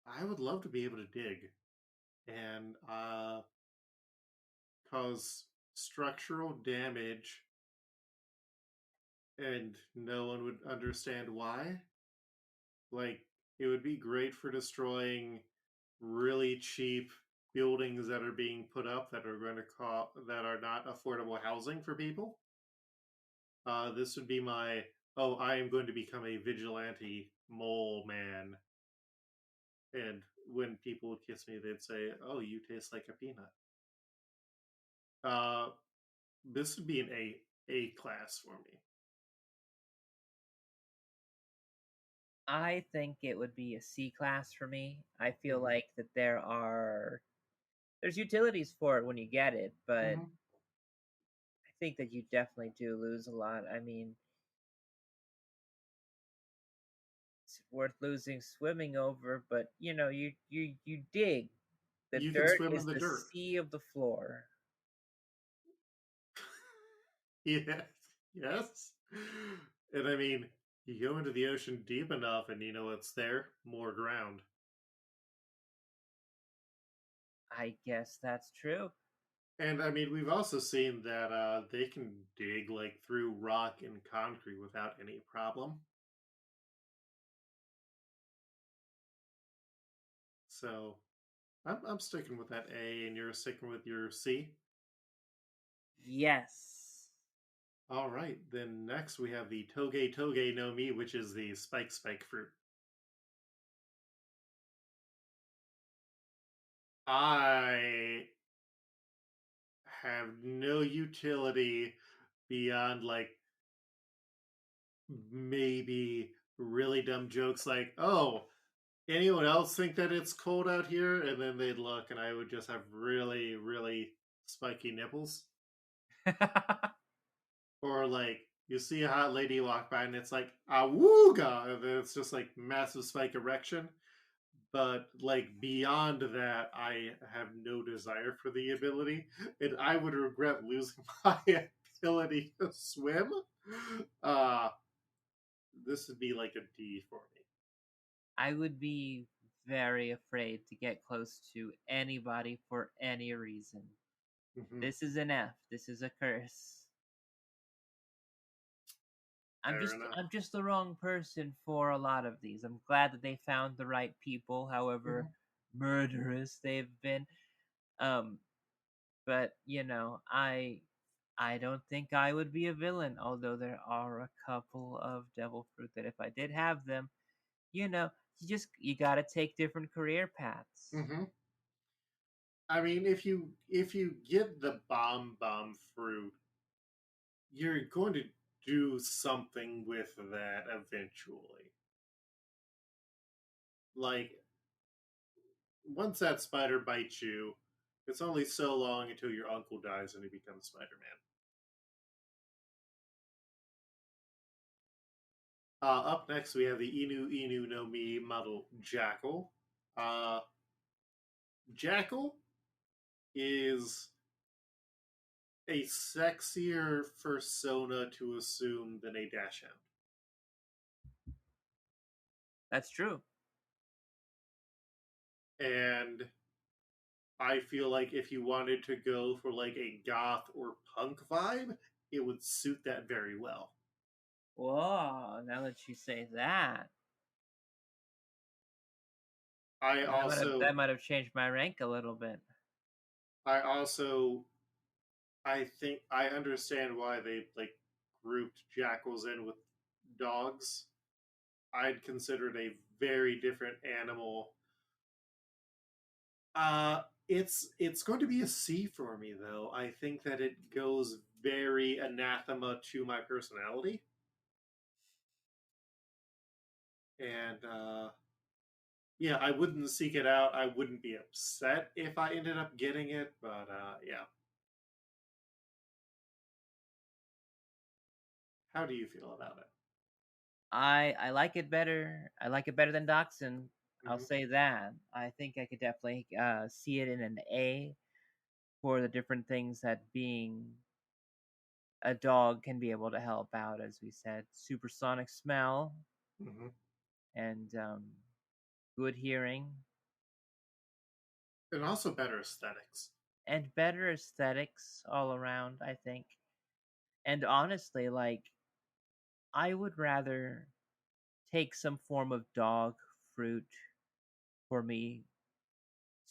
I would love to be able to dig and cause structural damage, and no one would understand why. Like, it would be great for destroying really cheap buildings that are being put up that are going to that are not affordable housing for people. This would be my, oh, I am going to become a vigilante mole man. And when people would kiss me, they'd say, "Oh, you taste like a peanut." Uh, this would be an A class for me. I think it would be a C class for me. I feel Mm-hmm. like that there's utilities for it when you get it, but Mm-hmm. I think that you definitely do lose a lot. I mean, it's worth losing swimming over, but you dig. The You can dirt swim in is the the dirt. sea of the floor. Yes, yes. And I mean, you go into the ocean deep enough, and you know what's there? More ground. I guess that's true. And I mean, we've also seen that they can dig like through rock and concrete without any problem. So I'm sticking with that A, and you're sticking with your C. Yes. All right, then next we have the Toge Toge no Mi, which is the spike fruit. I have no utility beyond like maybe really dumb jokes like, "Oh, anyone else think that it's cold out here?" And then they'd look, and I would just have really, really spiky nipples. Or like you see a hot lady walk by, and it's like awooga, and then it's just like massive spike erection. But like beyond that, I have no desire for the ability, and I would regret losing my ability to swim. Uh, this would be like a D for me. I would be very afraid to get close to anybody for any reason. Mm-hmm. This is an F. This is a curse. Fair enough. I'm just the wrong person for a lot of these. I'm glad that they found the right people, however murderous they've been. But I don't think I would be a villain, although there are a couple of devil fruit that if I did have them, you gotta take different career paths. Mm-hmm. I mean, if you get the bomb fruit, you're going to do something with that eventually. Like, once that spider bites you, it's only so long until your uncle dies and he becomes Spider-Man. Up next, we have the Inu Inu no Mi model Jackal. Uh, Jackal is a sexier persona to assume than a Dachshund. That's true. And I feel like if you wanted to go for like a goth or punk vibe, it would suit that very well. Whoa, now that you say that. That might have changed my rank a little bit. I think I understand why they like grouped jackals in with dogs. I'd consider it a very different animal. It's going to be a C for me though. I think that it goes very anathema to my personality. And yeah, I wouldn't seek it out. I wouldn't be upset if I ended up getting it, but yeah. How do you feel about it? I like it better. I like it better than Dachshund. I'll say that. I think I could definitely see it in an A for the different things that being a dog can be able to help out, as we said. Supersonic smell Mm-hmm. and good hearing. And also better aesthetics. And better aesthetics all around, I think. And honestly, like, I would rather take some form of dog fruit for me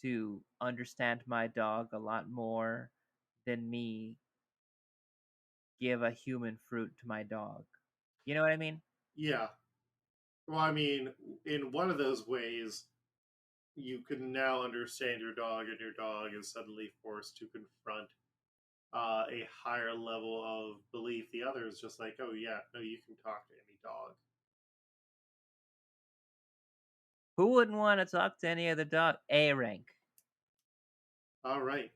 to understand my dog a lot more than me give a human fruit to my dog. You know what I mean? Yeah. Well, I mean, in one of those ways, you can now understand your dog, and your dog is suddenly forced to confront a higher level of belief. The other is just like, oh, yeah, no, you can talk to any dog. Who wouldn't want to talk to any other dog? A rank. All right.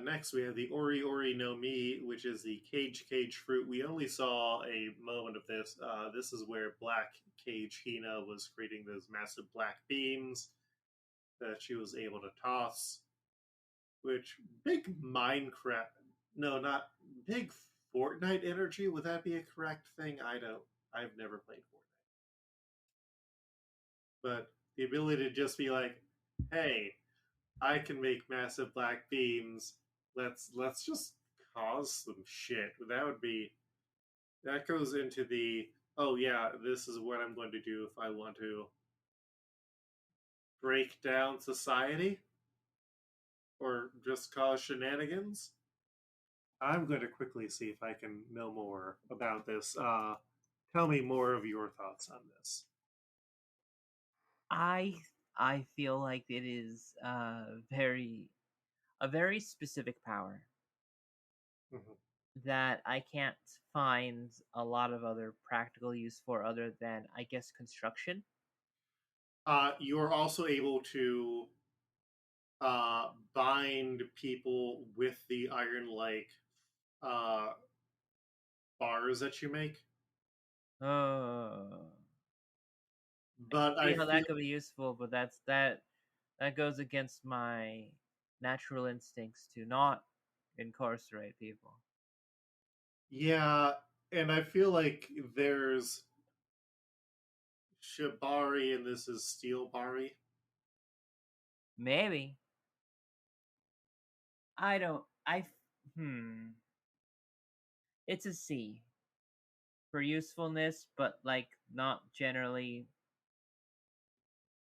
Next, we have the Ori Ori no Mi, which is the cage fruit. We only saw a moment of this. This is where Black Cage Hina was creating those massive black beams that she was able to toss. Which big Minecraft? No, not big Fortnite energy. Would that be a correct thing? I don't. I've never played Fortnite, but the ability to just be like, "Hey, I can make massive black beams. Let's just cause some shit." That goes into the, oh yeah, this is what I'm going to do if I want to break down society or just cause shenanigans. I'm going to quickly see if I can know more about this. Tell me more of your thoughts on this. I I feel like it is a very specific power that I can't find a lot of other practical use for other than, I guess, construction. You're also able to bind people with the iron-like uh, bars that you make. Oh, But see I how feel, that could be useful, but that goes against my natural instincts to not incarcerate people. yeah, and I feel like there's Shibari and this is Steel Bari. Maybe. I don't Hmm. It's a C for usefulness, but like not generally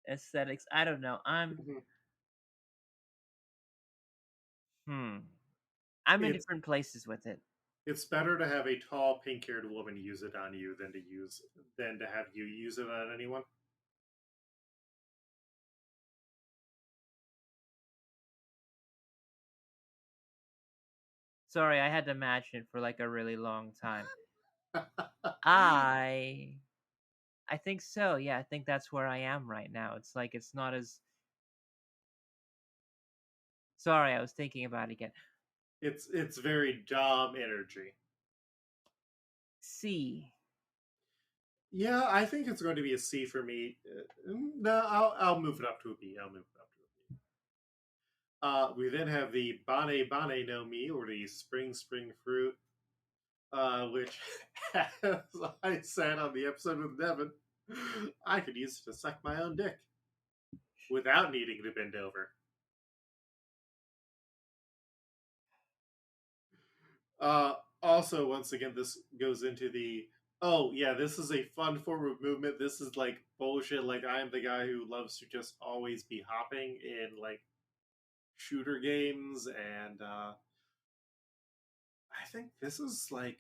aesthetics. I don't know. Mhm. Hmm. I'm in It's different places with it. it's better to have a tall, pink-haired woman use it on you than to have you use it on anyone. Sorry, I had to imagine it for like a really long time. I I think so. Yeah, I think that's where I am right now. It's like it's not as Sorry, I was thinking about it again. It's very Dom energy. C. Yeah, I think it's going to be a C for me. No, I'll move it up to a B. I'll move it up to a B. We then have the Bane Bane no Mi, or the Spring Fruit, which, as I said on the episode with Devin, I could use it to suck my own dick without needing to bend over. Also, once again, this goes into the oh yeah, this is a fun form of movement. This is like bullshit. Like I am the guy who loves to just always be hopping in like shooter games, and I think this is like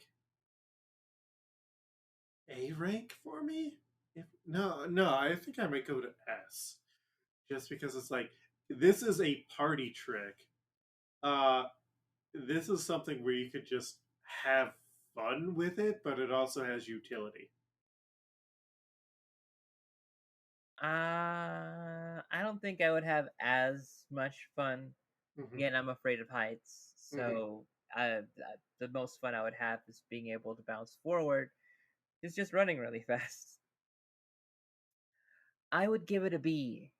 A rank for me. No, I think I might go to S, just because it's like this is a party trick. Uh, this is something where you could just have fun with it, but it also has utility. I don't think I would have as much fun. Mm-hmm. Again, I'm afraid of heights, Mm-hmm. so the most fun I would have is being able to bounce forward. It's just running really fast. I would give it a B.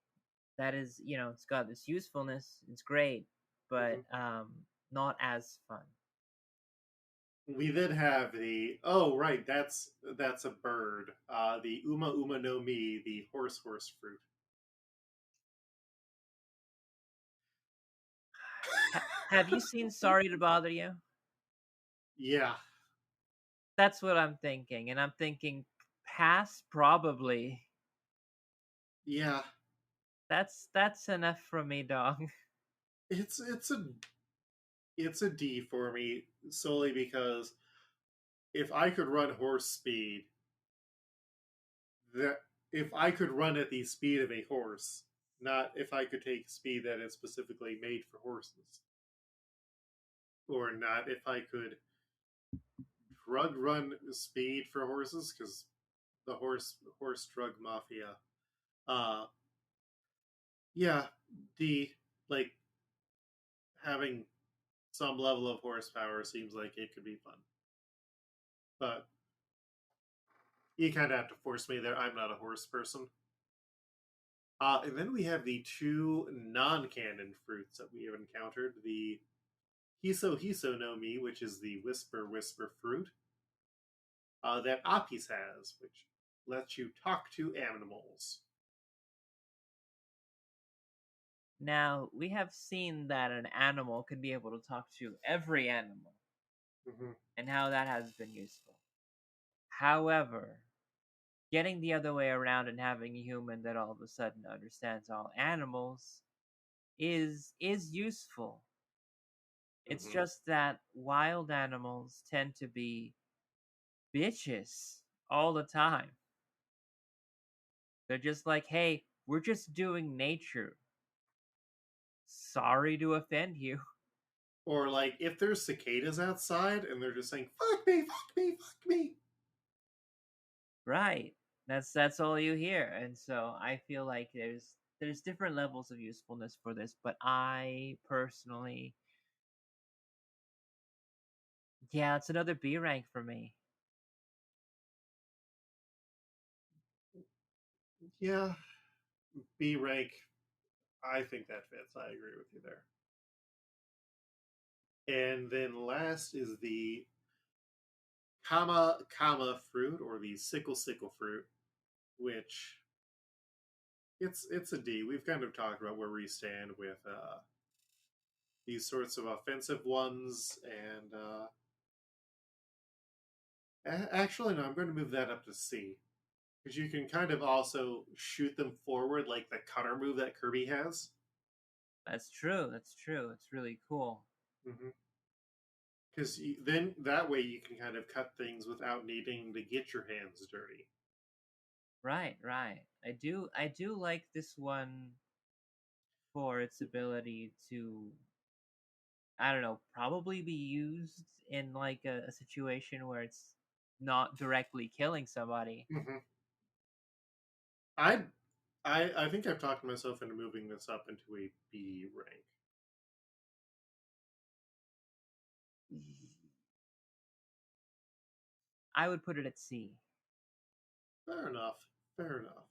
That is, it's got this usefulness. It's great, Mm-hmm. but not as fun. We then have the oh right, that's a bird. The Uma Uma no Mi, the horse fruit. Have you seen Sorry to Bother You? Yeah, That's what I'm thinking, and I'm thinking pass probably. yeah. That's enough from me, dog. It's it's a it's a D for me solely because if I could run horse speed, that if I could run at the speed of a horse, not if I could take speed that is specifically made for horses, or not if I could drug run speed for horses because the horse drug mafia. Uh, yeah, D like having some level of horsepower seems like it could be fun, but you kind of have to force me there. I'm not a horse person. And then we have the two non-canon fruits that we have encountered: the Hiso Hiso no Mi, which is the Whisper fruit that Apis has, which lets you talk to animals. Now, we have seen that an animal can be able to talk to every animal, Mm-hmm. and how that has been useful. However, getting the other way around and having a human that all of a sudden understands all animals is useful. It's Mm-hmm. just that wild animals tend to be bitches all the time. They're just like, hey, we're just doing nature. Sorry to offend you. Or like if there's cicadas outside and they're just saying "fuck me, fuck me, fuck me." Right. That's all you hear. And so I feel like there's different levels of usefulness for this, but I personally, yeah, it's another B rank for me. Yeah, B rank. I think that fits. I agree with you there. And then last is the Kama fruit, or the sickle fruit, which it's a D. We've kind of talked about where we stand with these sorts of offensive ones, and actually, no, I'm going to move that up to C. Because you can kind of also shoot them forward like the cutter move that Kirby has. That's true. That's true. It's really cool. Because then that way you can kind of cut things without needing to get your hands dirty. Right, right. I do like this one for its ability to, I don't know, probably be used in like a situation where it's not directly killing somebody. Mm-hmm. I think I've talked myself into moving this up into a B rank. I would put it at C. Fair enough. Fair enough.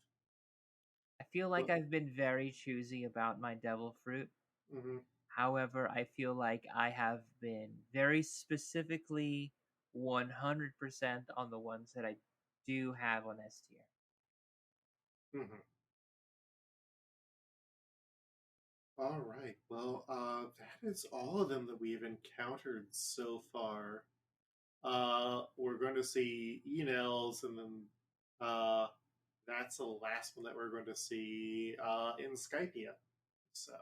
I feel like Well, I've been very choosy about my devil fruit. mm-hmm. However, I feel like I have been very specifically 100% on the ones that I do have on S tier. Mm-hmm. All right. Well, that is all of them that we've encountered so far. We're going to see Enels, and then that's the last one that we're going to see in Skypia. So,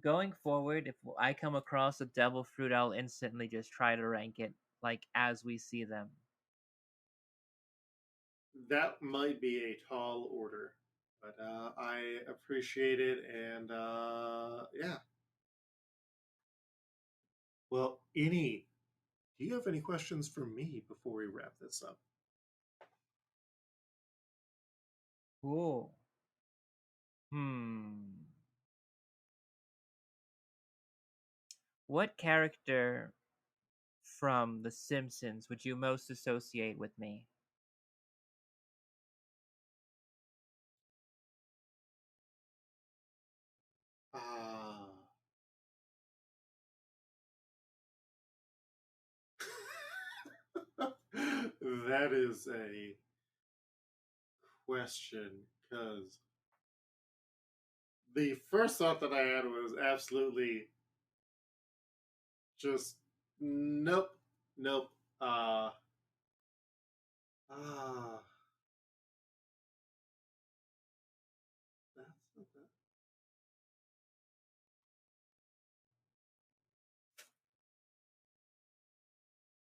Going forward, if I come across a devil fruit, I'll instantly just try to rank it like as we see them. that might be a tall order, but I appreciate it, and yeah. Well, do you have any questions for me before we wrap this up? Cool. Hmm. What character from The Simpsons would you most associate with me? Ah. That is a question, because the first thought that I had was absolutely just nope, nope. Ah, that's not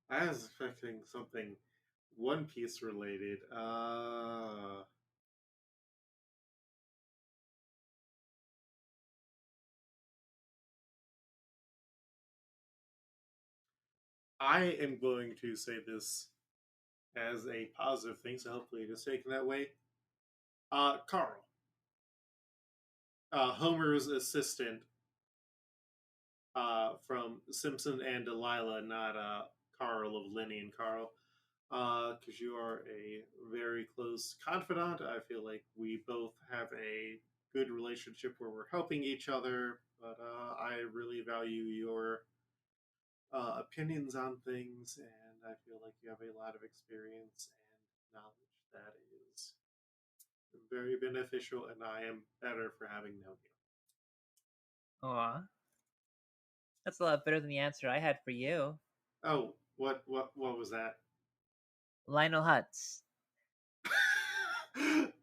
that. I was expecting something One Piece related. I am going to say this as a positive thing, so hopefully it is taken that way. Carl, Homer's assistant from Simpson and Delilah, not Carl of Lenny and Carl, because you are a very close confidant. I feel like we both have a good relationship where we're helping each other, but I really value your opinions on things, and I feel like you have a lot of experience and knowledge that is very beneficial, and I am better for having known you. Aw. That's a lot better than the answer I had for you. Oh, what was that? Lionel Hutz.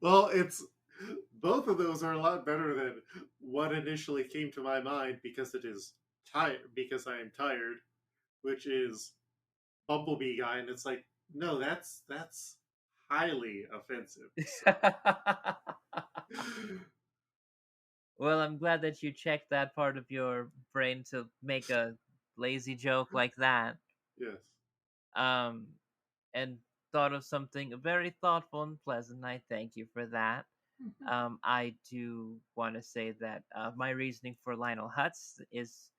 Well, it's both of those are a lot better than what initially came to my mind, because it is tired, because I am tired, which is Bumblebee guy, and it's like, no, that's highly offensive. So. Well, I'm glad that you checked that part of your brain to make a lazy joke like that. Yes. Um, and thought of something very thoughtful and pleasant. I thank you for that. I do want to say that my reasoning for Lionel Hutz is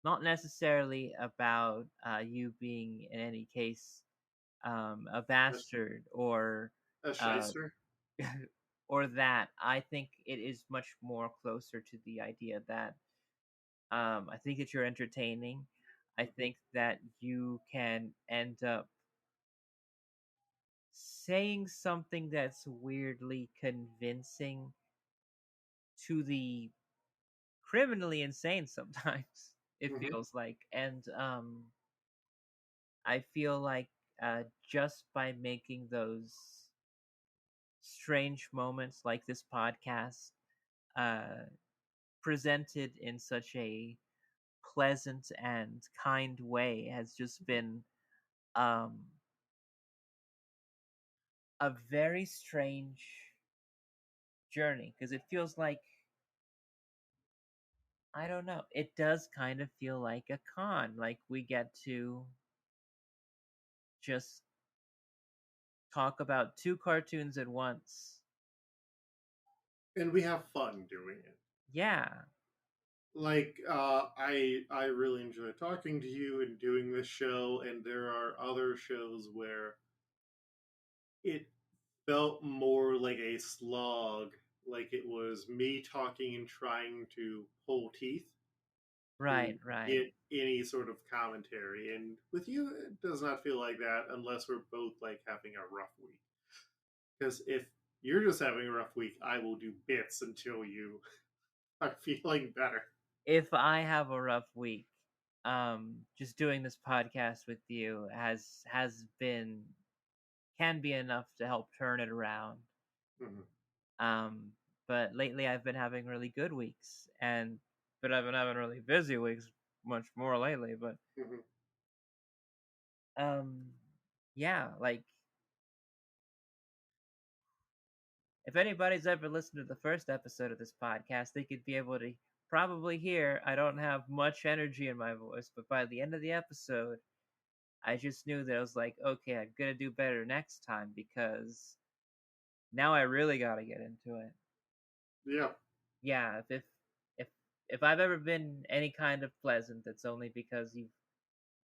not necessarily about you being, in any case, a bastard or A uh, shyster. or that. I think it is much more closer to the idea that I think that you're entertaining. I think that you can end up saying something that's weirdly convincing to the criminally insane sometimes. It Hmm. feels like, and I feel like just by making those strange moments like this podcast uh, presented in such a pleasant and kind way has just been um, a very strange journey because it feels like I don't know. It does kind of feel like a con. Like we get to just talk about two cartoons at once. And we have fun doing it. Yeah, Like I really enjoy talking to you and doing this show, and there are other shows where it felt more like a slog, like it was me talking and trying to pull teeth to right, right. get any sort of commentary. And with you, it does not feel like that unless we're both like having a rough week. Because if you're just having a rough week, I will do bits until you are feeling better. If I have a rough week, just doing this podcast with you has been can be enough to help turn it around. Mhm. Um, but lately I've been having really good weeks, and but I've been having really busy weeks much more lately. But Mhm. um, yeah, like if anybody's ever listened to the first episode of this podcast, they could be able to probably hear I don't have much energy in my voice, but by the end of the episode, I just knew that I was like, okay, I'm gonna do better next time because now I really gotta get into it. Yeah. Yeah, if if I've ever been any kind of pleasant, it's only because you've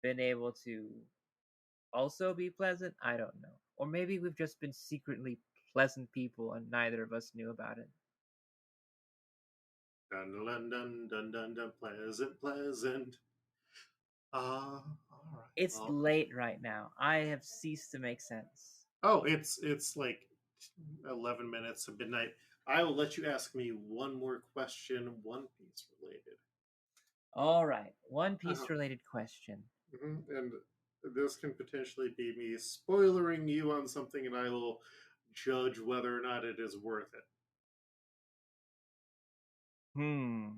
been able to also be pleasant. I don't know, or maybe we've just been secretly pleasant people and neither of us knew about it. Dun dun dun dun dun dun. Pleasant, pleasant. All right. It's Well, late right now. I have ceased to make sense. oh, it's like 11 minutes to midnight. I will let you ask me one more question, One Piece related. All right, One Uh-huh. Piece related question. And this can potentially be me spoilering you on something, and I will judge whether or not it is worth it. Hmm.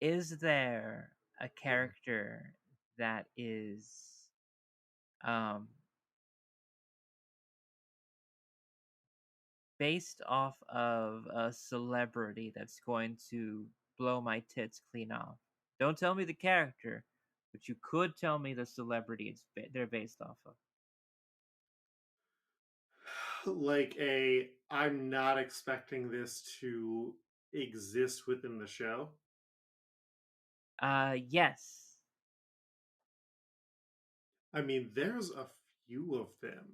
Is there a character that is um based off of a celebrity that's going to blow my tits clean off? Don't tell me the character, but you could tell me the celebrity they're based off of. Like a, I'm not expecting this to exist within the show. Yes. I mean, there's a few of them.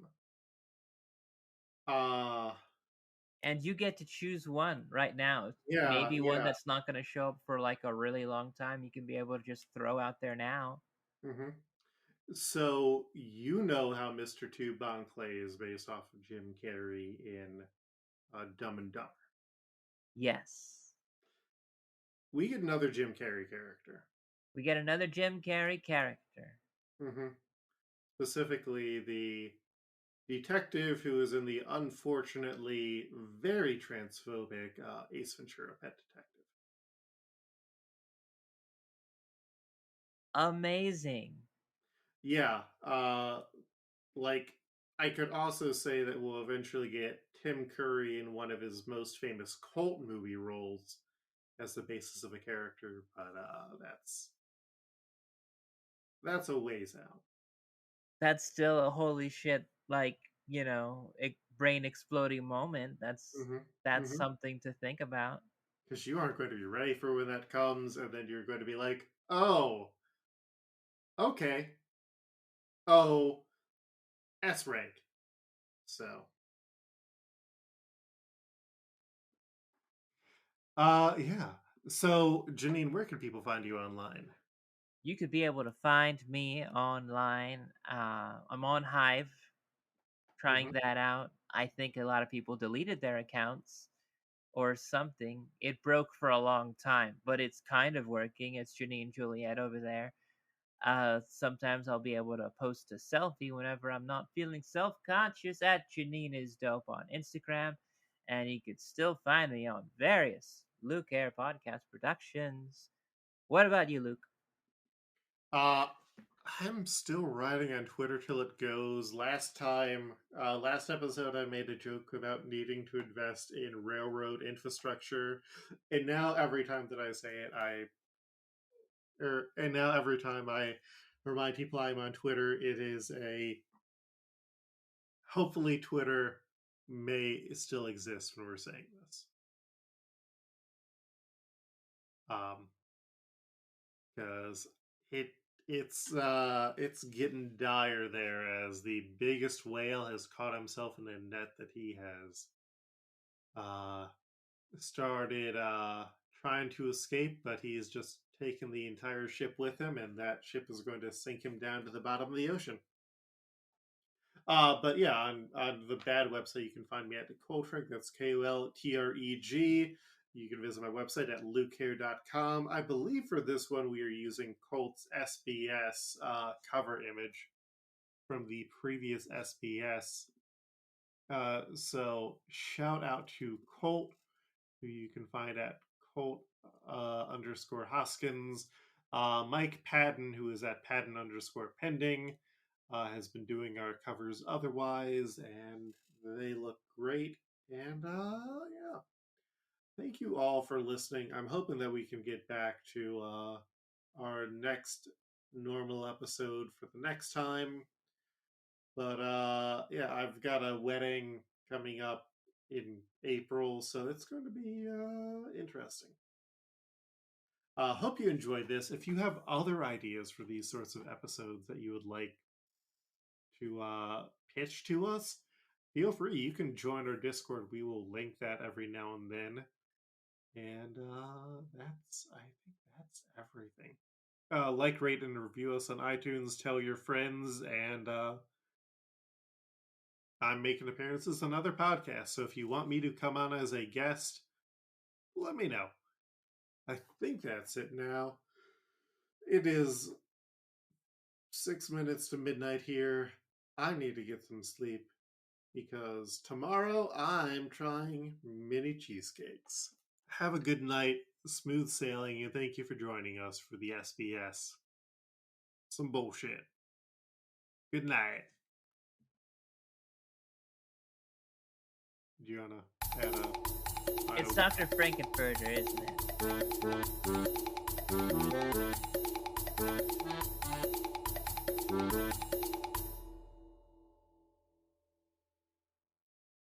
Uh And you get to choose one right now. yeah, Maybe one yeah. that's not going to show up for like a really long time. You can be able to just throw out there now. Hmm. So you know how Mr. Two Bon Clay is based off of Jim Carrey in Dumb and Dumber. Yes. We get another Jim Carrey character. We get another Jim Carrey character. Hmm. Specifically, the detective who is in the unfortunately very transphobic Ace Ventura: Pet Detective. Amazing. Yeah, like I could also say that we'll eventually get Tim Curry in one of his most famous cult movie roles as the basis of a character, but that's a ways out. That's still a holy shit, like, brain exploding moment. Mm-hmm. That's Mm-hmm. something to think about. Because you aren't going to be ready for when that comes, and then you're going to be like, oh, okay, oh, S rank. So, yeah. So, Janine, where can people find you online? You could be able to find me online. I'm on Hive, trying Mm-hmm. that out. I think a lot of people deleted their accounts. or something. It broke for a long time, but it's kind of working. It's Janine Juliet over there. Sometimes I'll be able to post a selfie whenever I'm not feeling self-conscious at Janine is Dope on Instagram. And you could still find me on various Luke Air podcast productions. What about you, Luke? I'm still riding on Twitter till it goes. Last episode, I made a joke about needing to invest in railroad infrastructure, and now every time that I say it, and now every time I remind people I'm on Twitter, it is a hopefully Twitter may still exist when we're saying this. Because it's getting dire there as the biggest whale has caught himself in a net that he has started trying to escape, but he's just taken the entire ship with him, and that ship is going to sink him down to the bottom of the ocean. But yeah, on the bad website, you can find me at Koltreg. That's KOLTREG. You can visit my website at lukehair.com. I believe for this one, we are using Colt's SBS cover image from the previous SBS. So shout out to Colt, who you can find at Colt _ Hoskins. Mike Padden, who is at Padden _ pending, has been doing our covers otherwise, and they look great. And yeah, thank you all for listening. I'm hoping that we can get back to our next normal episode for the next time. But yeah, I've got a wedding coming up in April, so it's going to be interesting. Hope you enjoyed this. If you have other ideas for these sorts of episodes that you would like to pitch to us, feel free. You can join our Discord. We will link that every now and then. And I think that's everything. Like, rate, and review us on iTunes. Tell your friends, and I'm making appearances on other podcasts. So if you want me to come on as a guest, let me know. I think that's it now. It is 6 minutes to midnight here. I need to get some sleep because tomorrow I'm trying mini cheesecakes. Have a good night, smooth sailing, and thank you for joining us for the SBS. Some bullshit. Good night. Do you want to add a... It's Dr. Frankenfurter, isn't it?